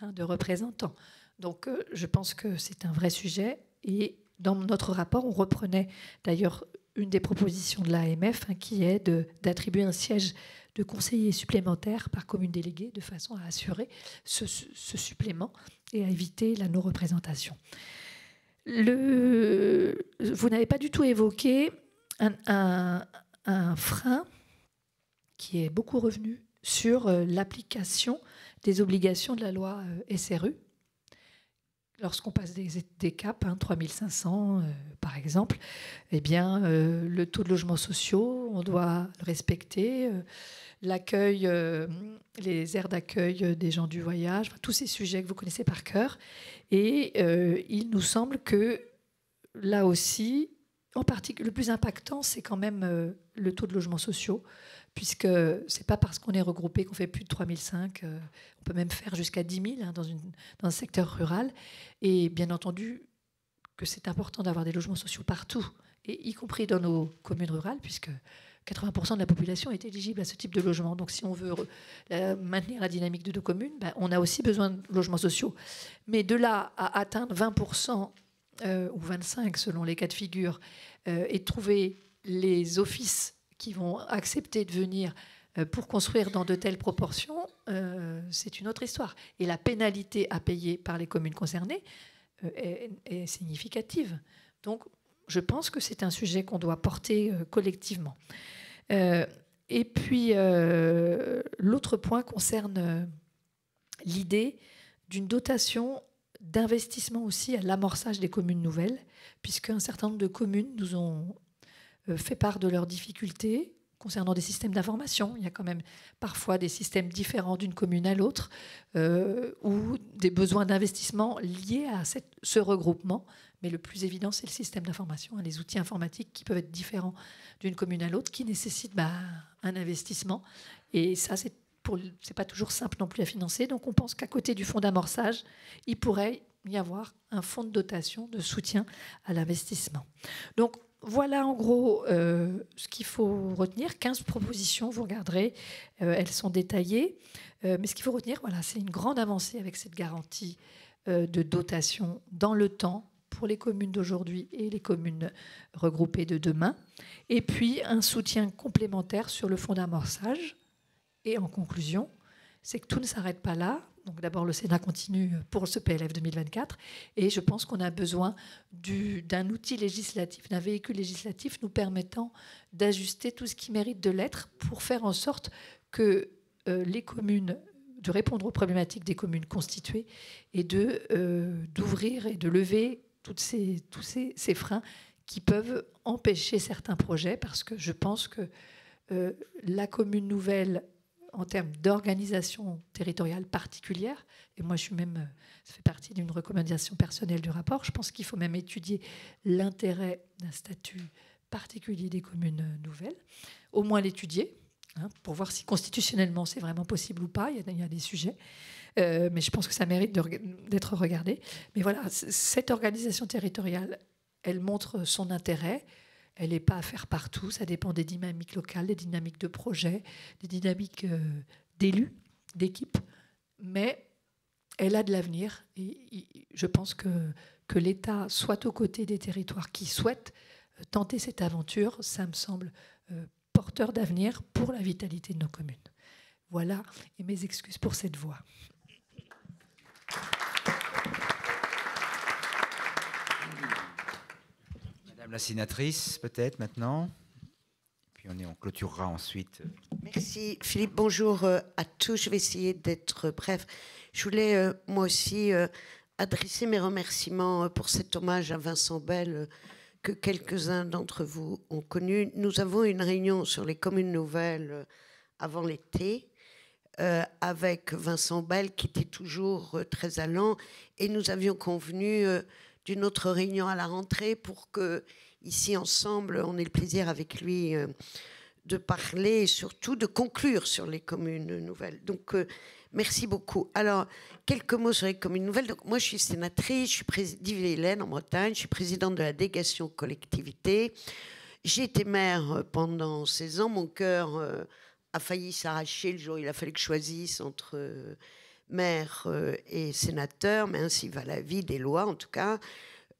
de représentants. Donc je pense que c'est un vrai sujet. Et dans notre rapport, on reprenait d'ailleurs une des propositions de l'AMF, qui est d'attribuer un siège de conseiller supplémentaire par commune déléguée, de façon à assurer ce supplément et à éviter la non-représentation. Vous n'avez pas du tout évoqué un frein qui est beaucoup revenu sur l'application des obligations de la loi SRU. Lorsqu'on passe des caps, 3500 par exemple, eh bien, le taux de logements sociaux, on doit le respecter. L'accueil, les aires d'accueil des gens du voyage, enfin, tous ces sujets que vous connaissez par cœur. Et il nous semble que là aussi, en particulier, le plus impactant, c'est quand même le taux de logements sociaux, puisque ce n'est pas parce qu'on est regroupé qu'on fait plus de 3005, on peut même faire jusqu'à 10 000 dans un secteur rural. Et bien entendu que c'est important d'avoir des logements sociaux partout, et y compris dans nos communes rurales, puisque 80% de la population est éligible à ce type de logement. Donc si on veut maintenir la dynamique de nos communes, on a aussi besoin de logements sociaux. Mais de là à atteindre 20% ou 25% selon les cas de figure, et trouver les offices qui vont accepter de venir pour construire dans de telles proportions, c'est une autre histoire. Et la pénalité à payer par les communes concernées est significative. Donc, je pense que c'est un sujet qu'on doit porter collectivement. Et puis, l'autre point concerne l'idée d'une dotation d'investissement aussi à l'amorçage des communes nouvelles, puisqu'un certain nombre de communes nous ont fait part de leurs difficultés concernant des systèmes d'information. Il y a quand même parfois des systèmes différents d'une commune à l'autre, ou des besoins d'investissement liés à ce regroupement. Mais le plus évident, c'est le système d'information, les outils informatiques qui peuvent être différents d'une commune à l'autre, qui nécessitent un investissement. Et ça, c'est pas toujours simple non plus à financer. Donc on pense qu'à côté du fonds d'amorçage, il pourrait y avoir un fonds de dotation, de soutien à l'investissement. Donc voilà en gros ce qu'il faut retenir. 15 propositions, vous regarderez, elles sont détaillées. Mais ce qu'il faut retenir, voilà, c'est une grande avancée avec cette garantie de dotation dans le temps pour les communes d'aujourd'hui et les communes regroupées de demain. Et puis un soutien complémentaire sur le fonds d'amorçage. Et en conclusion, c'est que tout ne s'arrête pas là. Donc d'abord, le Sénat continue pour ce PLF 2024. Et je pense qu'on a besoin d'un outil législatif, d'un véhicule législatif nous permettant d'ajuster tout ce qui mérite de l'être pour faire en sorte que les communes, de répondre aux problématiques des communes constituées et d'ouvrir et de lever tous ces freins qui peuvent empêcher certains projets, parce que je pense que la commune nouvelle, en termes d'organisation territoriale particulière, et moi ça fait partie d'une recommandation personnelle du rapport, je pense qu'il faut même étudier l'intérêt d'un statut particulier des communes nouvelles, au moins l'étudier, pour voir si constitutionnellement c'est vraiment possible ou pas. Il y a des sujets, mais je pense que ça mérite d'être regardé. Mais voilà, cette organisation territoriale, elle montre son intérêt. Elle n'est pas à faire partout, ça dépend des dynamiques locales, des dynamiques de projet, des dynamiques d'élus, d'équipes, mais elle a de l'avenir. Et je pense que l'État soit aux côtés des territoires qui souhaitent tenter cette aventure, ça me semble porteur d'avenir pour la vitalité de nos communes. Voilà, et mes excuses pour cette voix. Madame la sénatrice, peut-être maintenant. Puis on clôturera ensuite. Merci Philippe, bonjour à tous. Je vais essayer d'être bref. Je voulais moi aussi adresser mes remerciements pour cet hommage à Vincent Bel que quelques-uns d'entre vous ont connu. Nous avons une réunion sur les communes nouvelles avant l'été avec Vincent Bel qui était toujours très allant, et nous avions convenu d'une autre réunion à la rentrée pour que, ici ensemble, on ait le plaisir avec lui de parler et surtout de conclure sur les communes nouvelles. Donc, merci beaucoup. Alors, quelques mots sur les communes nouvelles. Donc, moi, je suis sénatrice, je suis d'Ille-et-Vilaine en Bretagne, je suis présidente de la délégation collectivité. J'ai été maire pendant 16 ans. Mon cœur a failli s'arracher le jour où il a fallu que je choisisse entre maire et sénateur, mais ainsi va la vie, des lois en tout cas.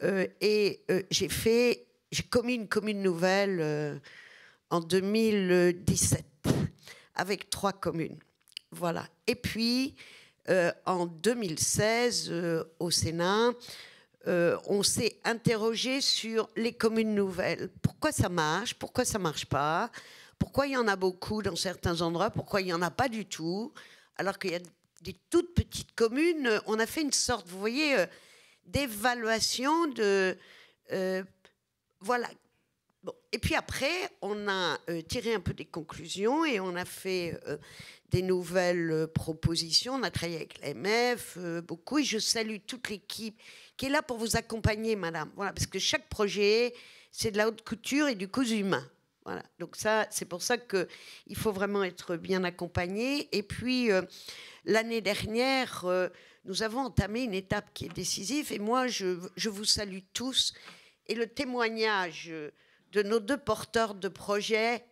J'ai commis une commune nouvelle en 2017 avec 3 communes. Voilà. Et puis, en 2016, au Sénat, on s'est interrogé sur les communes nouvelles. Pourquoi ça marche? Pourquoi ça marche pas? Pourquoi il y en a beaucoup dans certains endroits? Pourquoi il n'y en a pas du tout? Alors qu'il y a des toutes petites communes. On a fait une sorte, vous voyez, d'évaluation de... voilà. Bon. Et puis après, on a tiré un peu des conclusions et on a fait des nouvelles propositions. On a travaillé avec l'AMF beaucoup, et je salue toute l'équipe qui est là pour vous accompagner, madame. Voilà, parce que chaque projet, c'est de la haute couture et du cousu humain. Voilà. Donc ça, c'est pour ça qu'il faut vraiment être bien accompagné. Et puis, l'année dernière, nous avons entamé une étape qui est décisive. Et moi, je vous salue tous. Et le témoignage de nos 2 porteurs de projets,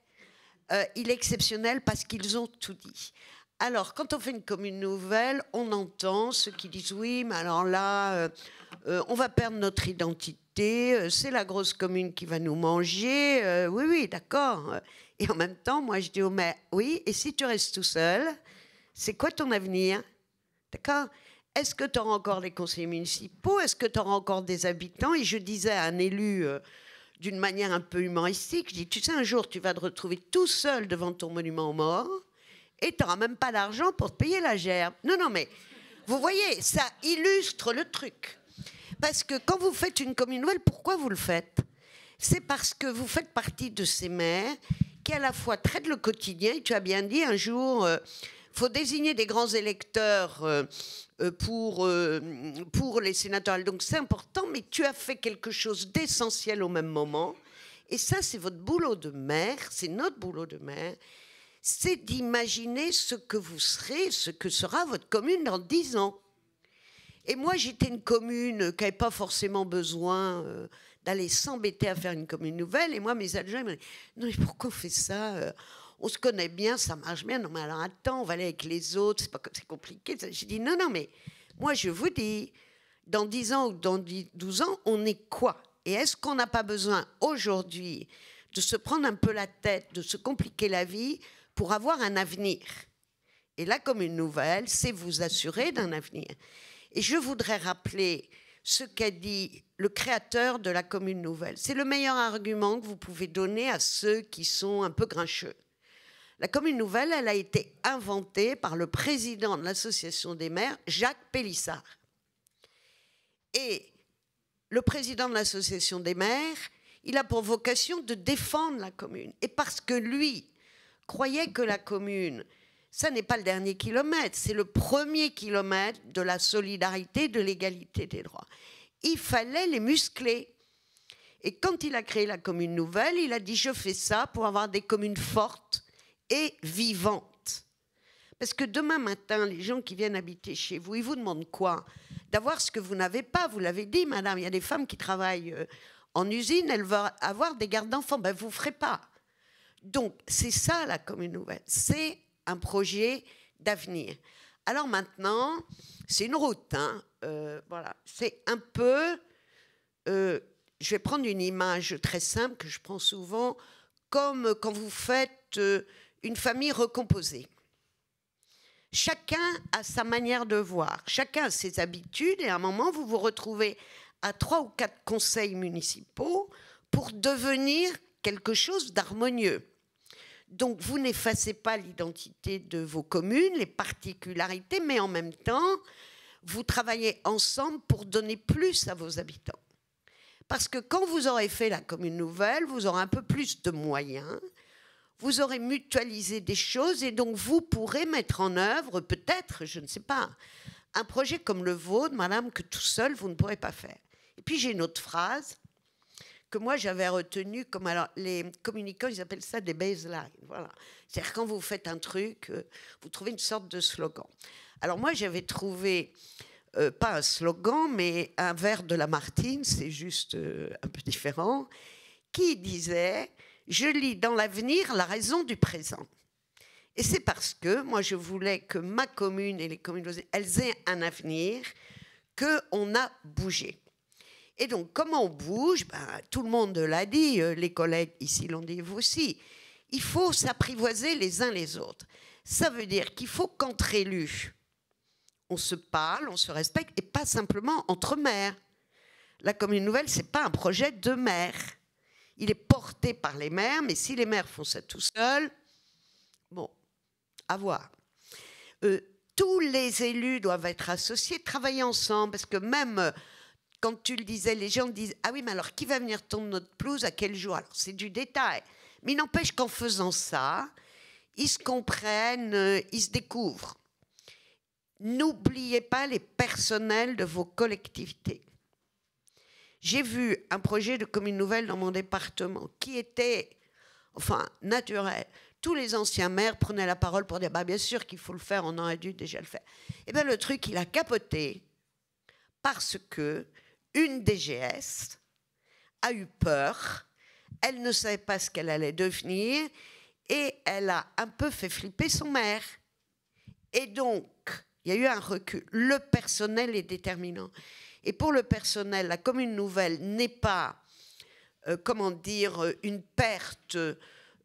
il est exceptionnel parce qu'ils ont tout dit. Alors, quand on fait une commune nouvelle, on entend ceux qui disent oui, mais alors là, on va perdre notre identité, c'est la grosse commune qui va nous manger. Oui, oui, d'accord. Et en même temps, moi, je dis au maire, oui, et si tu restes tout seul, c'est quoi ton avenir? D'accord? Est-ce que tu auras encore les conseillers municipaux? Est-ce que tu auras encore des habitants? Et je disais à un élu... d'une manière un peu humoristique, je dis, tu sais, un jour, tu vas te retrouver tout seul devant ton monument aux morts et tu n'auras même pas d'argent pour te payer la gerbe. Non, non, mais vous voyez, ça illustre le truc. Parce que quand vous faites une commune nouvelle, pourquoi vous le faites? C'est parce que vous faites partie de ces maires qui, à la fois, traitent le quotidien. Et tu as bien dit, un jour, faut désigner des grands électeurs pour les sénateurs. Donc c'est important, mais tu as fait quelque chose d'essentiel au même moment. Et ça, c'est votre boulot de maire, c'est notre boulot de maire, c'est d'imaginer ce que vous serez, ce que sera votre commune dans 10 ans. Et moi, j'étais une commune qui n'avait pas forcément besoin d'aller s'embêter à faire une commune nouvelle. Et moi, mes adjoints me disaient, non, mais pourquoi on fait ça? On se connaît bien, ça marche bien. Non, mais alors attends, on va aller avec les autres, c'est compliqué. J'ai dit, non, non, mais moi, je vous dis, dans 10 ans ou dans 12 ans, on est quoi? Et est-ce qu'on n'a pas besoin aujourd'hui de se prendre un peu la tête, de se compliquer la vie pour avoir un avenir? Et la commune nouvelle, c'est vous assurer d'un avenir. Et je voudrais rappeler ce qu'a dit le créateur de la commune nouvelle. C'est le meilleur argument que vous pouvez donner à ceux qui sont un peu grincheux. La commune nouvelle, elle a été inventée par le président de l'association des maires, Jacques Pélissard. Et le président de l'association des maires, il a pour vocation de défendre la commune. Et parce que lui croyait que la commune, ça n'est pas le dernier kilomètre, c'est le premier kilomètre de la solidarité, de l'égalité des droits. Il fallait les muscler. Et quand il a créé la commune nouvelle, il a dit « je fais ça pour avoir des communes fortes et vivantes ». Parce que demain matin, les gens qui viennent habiter chez vous, ils vous demandent quoi? D'avoir ce que vous n'avez pas. Vous l'avez dit, madame, il y a des femmes qui travaillent en usine, elles veulent avoir des gardes d'enfants. Ben, vous ne ferez pas. Donc, c'est ça la commune nouvelle. C'est un projet d'avenir. Alors maintenant, c'est une route. Hein. Voilà. C'est un peu... je vais prendre une image très simple que je prends souvent, comme quand vous faites une famille recomposée. Chacun a sa manière de voir, chacun a ses habitudes, et à un moment, vous vous retrouvez à 3 ou 4 conseils municipaux pour devenir quelque chose d'harmonieux. Donc, vous n'effacez pas l'identité de vos communes, les particularités, mais en même temps, vous travaillez ensemble pour donner plus à vos habitants. Parce que quand vous aurez fait la commune nouvelle, vous aurez un peu plus de moyens, vous aurez mutualisé des choses et donc vous pourrez mettre en œuvre, peut-être, je ne sais pas, un projet comme le vôtre, madame, que tout seul, vous ne pourrez pas faire. Et puis j'ai une autre phrase que moi j'avais retenue, comme alors les communicants, ils appellent ça des baselines. Voilà. C'est-à-dire quand vous faites un truc, vous trouvez une sorte de slogan. Alors moi j'avais trouvé, pas un slogan, mais un vers de Lamartine, c'est juste un peu différent, qui disait... Je lis dans l'avenir la raison du présent. Et c'est parce que moi, je voulais que ma commune et les communes voisines, elles aient un avenir, qu'on a bougé. Et donc, comment on bouge? Tout le monde l'a dit, les collègues ici l'ont dit, vous aussi. Il faut s'apprivoiser les uns les autres. Ça veut dire qu'il faut qu'entre élus, on se parle, on se respecte, et pas simplement entre maires. La commune nouvelle, ce n'est pas un projet de maire. Il est porté par les maires, mais si les maires font ça tout seuls, bon, à voir. Tous les élus doivent être associés, travailler ensemble, parce que même quand tu le disais, les gens disent « Ah oui, mais alors qui va venir tondre notre pelouse à quel jour ?» Alors c'est du détail, mais il n'empêche qu'en faisant ça, ils se comprennent, ils se découvrent. N'oubliez pas les personnels de vos collectivités. J'ai vu un projet de commune nouvelle dans mon département qui était, enfin, naturel. Tous les anciens maires prenaient la parole pour dire bah, « bien sûr qu'il faut le faire, on aurait dû déjà le faire ». Et bien le truc, il a capoté parce que une DGS a eu peur, elle ne savait pas ce qu'elle allait devenir et elle a un peu fait flipper son maire. Et donc, il y a eu un recul. Le personnel est déterminant. Et pour le personnel, la commune nouvelle n'est pas, comment dire, une perte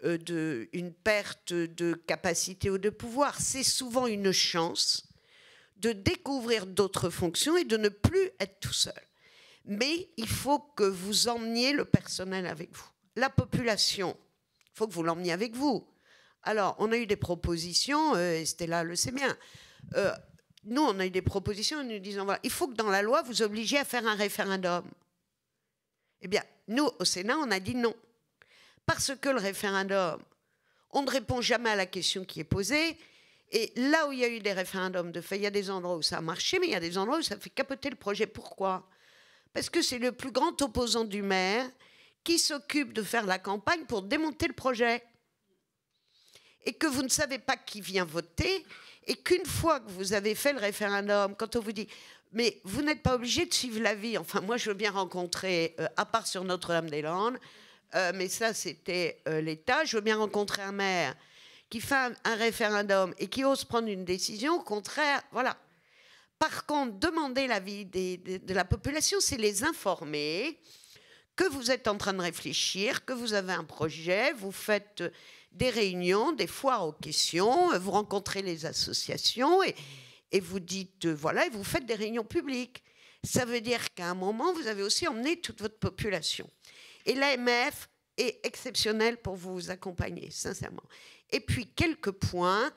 de capacité ou de pouvoir. C'est souvent une chance de découvrir d'autres fonctions et de ne plus être tout seul. Mais il faut que vous emmeniez le personnel avec vous. La population, il faut que vous l'emmeniez avec vous. Alors, on a eu des propositions, Stella le sait bien. Nous, on a eu des propositions en nous disant, voilà, il faut que dans la loi, vous obligiez à faire un référendum. Eh bien, nous, au Sénat, on a dit non. Parce que le référendum, on ne répond jamais à la question qui est posée. Et là où il y a eu des référendums de fait, il y a des endroits où ça a marché, mais il y a des endroits où ça fait capoter le projet. Pourquoi? Parce que c'est le plus grand opposant du maire qui s'occupe de faire la campagne pour démonter le projet. Et que vous ne savez pas qui vient voter, et qu'une fois que vous avez fait le référendum, quand on vous dit « mais vous n'êtes pas obligé de suivre l'avis », enfin moi je veux bien rencontrer, à part sur Notre-Dame-des-Landes, mais ça c'était l'État, je veux bien rencontrer un maire qui fait un référendum et qui ose prendre une décision, au contraire, voilà. Par contre, demander l'avis de la population, c'est les informer que vous êtes en train de réfléchir, que vous avez un projet, vous faites des réunions, des foires aux questions, vous rencontrez les associations et vous dites, voilà, et vous faites des réunions publiques. Ça veut dire qu'à un moment, vous avez aussi emmené toute votre population. Et l'AMF est exceptionnelle pour vous accompagner, sincèrement. Et puis, quelques points.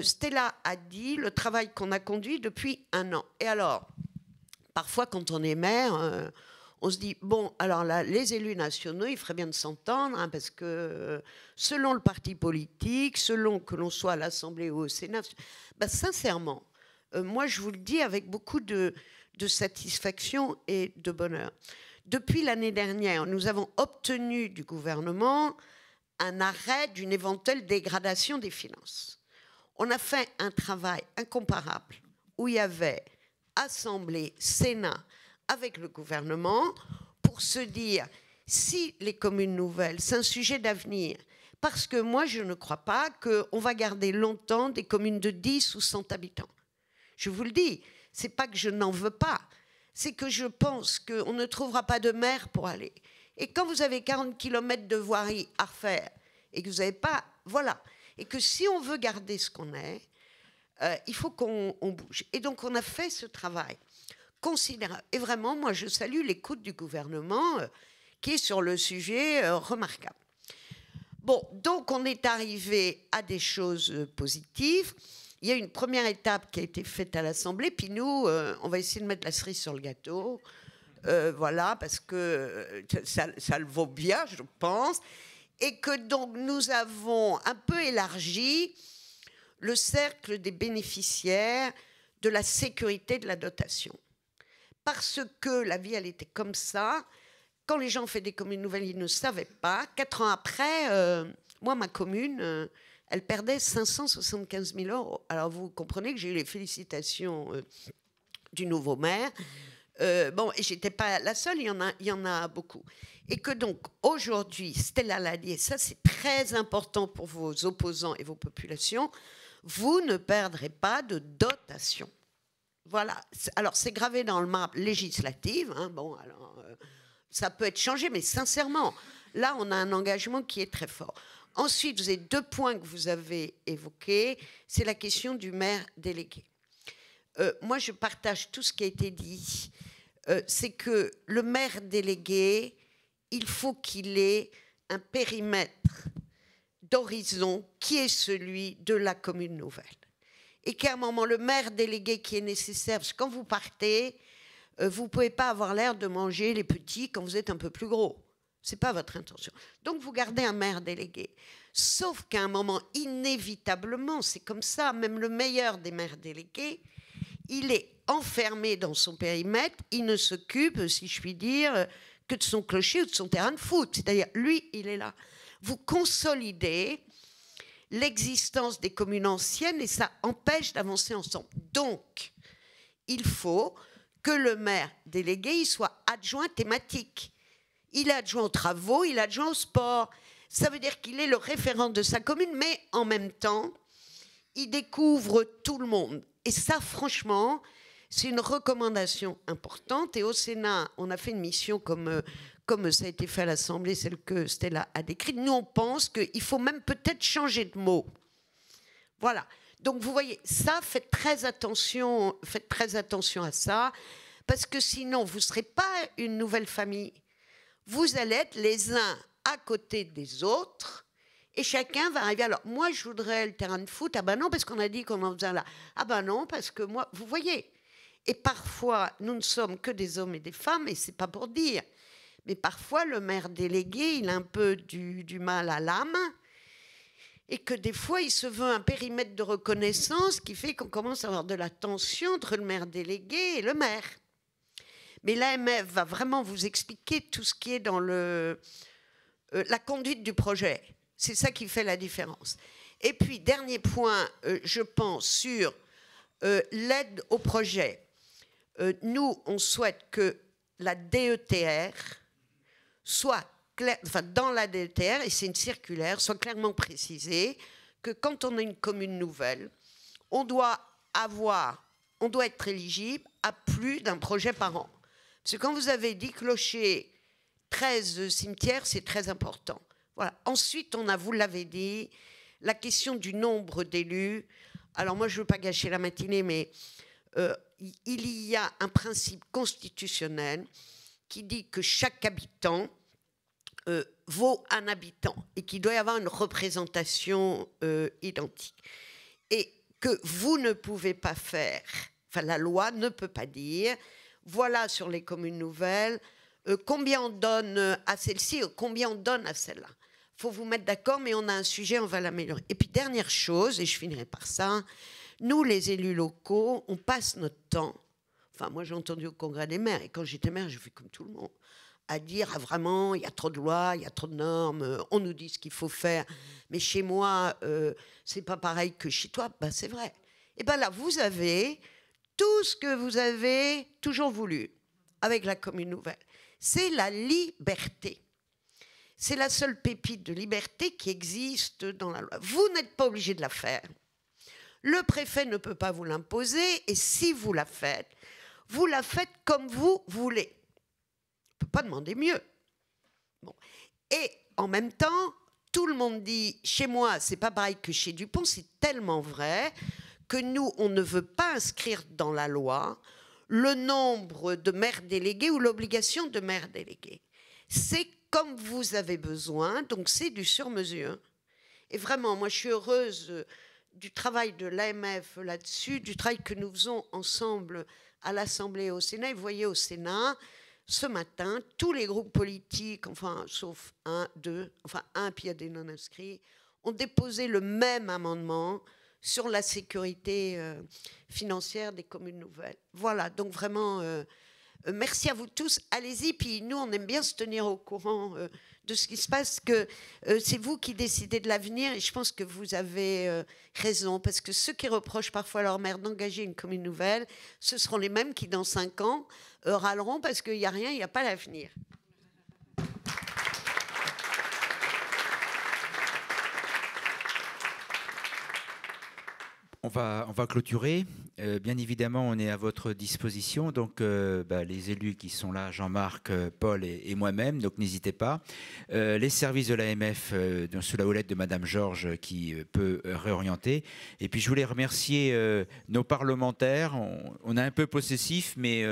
Stella a dit le travail qu'on a conduit depuis 1 an. Et alors, parfois, quand on est maire, on se dit, bon, alors là, les élus nationaux, il ferait bien de s'entendre, hein, parce que selon le parti politique, selon que l'on soit à l'Assemblée ou au Sénat, ben, sincèrement, moi, je vous le dis avec beaucoup de satisfaction et de bonheur. Depuis l'année dernière, nous avons obtenu du gouvernement un arrêt d'une éventuelle dégradation des finances. On a fait un travail incomparable où il y avait Assemblée, Sénat, avec le gouvernement, pour se dire si les communes nouvelles, c'est un sujet d'avenir. Parce que moi, je ne crois pas qu'on va garder longtemps des communes de 10 ou 100 habitants. Je vous le dis, c'est pas que je n'en veux pas, c'est que je pense qu'on ne trouvera pas de maire pour aller. Et quand vous avez 40 km de voirie à refaire et que vous n'avez pas... Voilà. Et que si on veut garder ce qu'on est, il faut qu'on bouge. Et donc, on a fait ce travail considérable. Et vraiment, moi, je salue l'écoute du gouvernement qui est sur le sujet remarquable. Bon, donc, on est arrivé à des choses positives. Il y a une première étape qui a été faite à l'Assemblée. Puis nous, on va essayer de mettre la cerise sur le gâteau. Voilà, parce que ça le vaut bien, je pense. Et que donc nous avons un peu élargi le cercle des bénéficiaires de la sécurité de la dotation. Parce que la vie, elle était comme ça. Quand les gens ont fait des communes nouvelles, ils ne savaient pas. 4 ans après, moi, ma commune, elle perdait 575 000 €. Alors vous comprenez que j'ai eu les félicitations du nouveau maire, Bon, et j'étais pas la seule, il y en a beaucoup. Et que donc, aujourd'hui, Stella l'a dit, et ça c'est très important pour vos opposants et vos populations, vous ne perdrez pas de dotation. Voilà. Alors, c'est gravé dans le marbre législatif. Hein. Bon, alors, ça peut être changé, mais sincèrement, là, on a un engagement qui est très fort. Ensuite, vous avez 2 points que vous avez évoqués. C'est la question du maire délégué. Moi, je partage tout ce qui a été dit. C'est que le maire délégué, il faut qu'il ait un périmètre d'horizon qui est celui de la commune nouvelle. Et qu'à un moment, le maire délégué qui est nécessaire, parce que quand vous partez, vous ne pouvez pas avoir l'air de manger les petits quand vous êtes un peu plus gros. Ce n'est pas votre intention. Donc, vous gardez un maire délégué. Sauf qu'à un moment, inévitablement, c'est comme ça, même le meilleur des maires délégués, il est enfermé dans son périmètre, il ne s'occupe, si je puis dire, que de son clocher ou de son terrain de foot. C'est-à-dire, lui, il est là. Vous consolidez l'existence des communes anciennes et ça empêche d'avancer ensemble. Donc, il faut que le maire délégué il soit adjoint thématique. Il est adjoint aux travaux, il est adjoint au sport. Ça veut dire qu'il est le référent de sa commune, mais en même temps, il découvre tout le monde. Et ça, franchement, c'est une recommandation importante. Et au Sénat, on a fait une mission comme ça a été fait à l'Assemblée, celle que Stella a décrite. Nous, on pense qu'il faut même peut-être changer de mot. Voilà. Donc, vous voyez, ça, faites très attention à ça, parce que sinon, vous ne serez pas une nouvelle famille. Vous allez être les uns à côté des autres, et chacun va arriver. Alors, moi, je voudrais le terrain de foot. Ah ben non, parce qu'on a dit qu'on en faisait là. Ah ben non, parce que moi, vous voyez. Et parfois, nous ne sommes que des hommes et des femmes, et c'est pas pour dire. Mais parfois, le maire délégué, il a un peu du mal à l'âme, et que des fois, il se veut un périmètre de reconnaissance qui fait qu'on commence à avoir de la tension entre le maire délégué et le maire. Mais l'AMF va vraiment vous expliquer tout ce qui est dans la conduite du projet. C'est ça qui fait la différence. Et puis, dernier point, je pense, sur l'aide au projet. Nous, on souhaite que la DETR soit claire, enfin, dans la DETR, et c'est une circulaire, soit clairement précisé que quand on a une commune nouvelle, on doit être éligible à plus d'un projet par an. Parce que quand vous avez 10 clochers, 13 cimetières, c'est très important. Voilà. Ensuite, vous l'avez dit, la question du nombre d'élus. Alors moi, je ne veux pas gâcher la matinée, mais il y a un principe constitutionnel qui dit que chaque habitant vaut un habitant et qu'il doit y avoir une représentation identique. Et que vous ne pouvez pas faire, enfin la loi ne peut pas dire, voilà sur les communes nouvelles, combien on donne à celle-ci, combien on donne à celle-là. Il faut vous mettre d'accord, mais on a un sujet, on va l'améliorer. Et puis dernière chose, et je finirai par ça, nous les élus locaux, on passe notre temps, enfin moi j'ai entendu au congrès des maires, et quand j'étais maire, j'ai fait comme tout le monde, à dire vraiment, il y a trop de lois, il y a trop de normes, on nous dit ce qu'il faut faire, mais chez moi, c'est pas pareil que chez toi. Ben, c'est vrai. Et bien là, vous avez tout ce que vous avez toujours voulu avec la commune nouvelle. C'est la liberté. C'est la seule pépite de liberté qui existe dans la loi. Vous n'êtes pas obligé de la faire. Le préfet ne peut pas vous l'imposer, et si vous la faites comme vous voulez. On ne peut pas demander mieux. Bon. Et en même temps, tout le monde dit, chez moi, c'est pas pareil que chez Dupont, c'est tellement vrai que nous, on ne veut pas inscrire dans la loi le nombre de maires délégués ou l'obligation de maires délégués. C'est comme vous avez besoin, donc c'est du sur-mesure. Et vraiment, moi, je suis heureuse du travail de l'AMF là-dessus, du travail que nous faisons ensemble à l'Assemblée et au Sénat. Et vous voyez, au Sénat, ce matin, tous les groupes politiques, enfin, sauf un, puis il y a des non-inscrits, ont déposé le même amendement sur la sécurité financière des communes nouvelles. Voilà, donc vraiment, merci à vous tous. Allez-y, puis nous, on aime bien se tenir au courant de ce qui se passe, que c'est vous qui décidez de l'avenir, et je pense que vous avez raison, parce que ceux qui reprochent parfois à leur maire d'engager une commune nouvelle, ce seront les mêmes qui, dans 5 ans, râleront parce qu'il n'y a rien, il n'y a pas l'avenir. On va clôturer. Bien évidemment, on est à votre disposition. Donc, les élus qui sont là, Jean-Marc, Paul et moi-même, donc n'hésitez pas. Les services de l'AMF, sous la houlette de Madame Georges, qui peut réorienter. Et puis, je voulais remercier nos parlementaires. On est un peu possessif, mais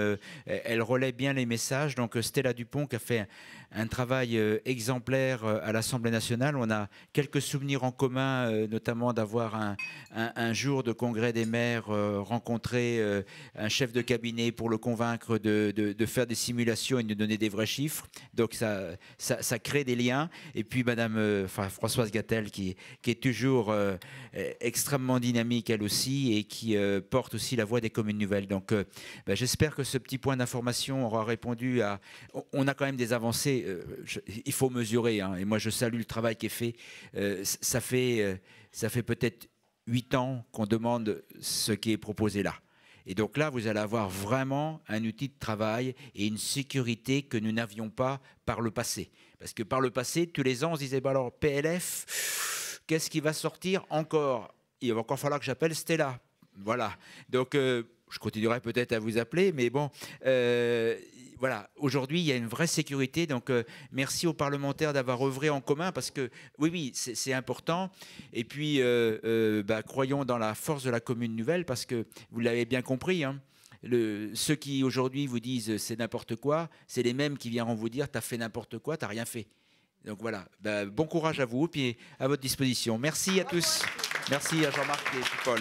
elle relaie bien les messages. Donc, Stella Dupont qui a fait un travail exemplaire à l'Assemblée nationale. On a quelques souvenirs en commun, notamment d'avoir un jour de congrès des maires rencontrer un chef de cabinet pour le convaincre de faire des simulations et de donner des vrais chiffres. Donc ça crée des liens. Et puis Françoise Gattel qui est toujours extrêmement dynamique elle aussi et qui porte aussi la voix des communes nouvelles. Donc j'espère que ce petit point d'information aura répondu à... On a quand même des avancées. Il faut mesurer. Et moi je salue le travail qui est fait. Ça fait peut-être 8 ans qu'on demande ce qui est proposé là. Et donc là, vous allez avoir vraiment un outil de travail et une sécurité que nous n'avions pas par le passé. Parce que par le passé, tous les ans, on se disait, alors PLF, qu'est-ce qui va sortir encore? Il va encore falloir que j'appelle Stella. Voilà. Donc, je continuerai peut-être à vous appeler, mais bon... voilà, aujourd'hui, il y a une vraie sécurité. Donc, merci aux parlementaires d'avoir œuvré en commun parce que, oui, c'est important. Et puis, croyons dans la force de la commune nouvelle parce que, vous l'avez bien compris, ceux qui, aujourd'hui, vous disent c'est n'importe quoi, c'est les mêmes qui viendront vous dire t'as fait n'importe quoi, t'as rien fait. Donc, voilà, bon courage à vous, puis à votre disposition. Merci à tous. Merci à Jean-Marc et Paul.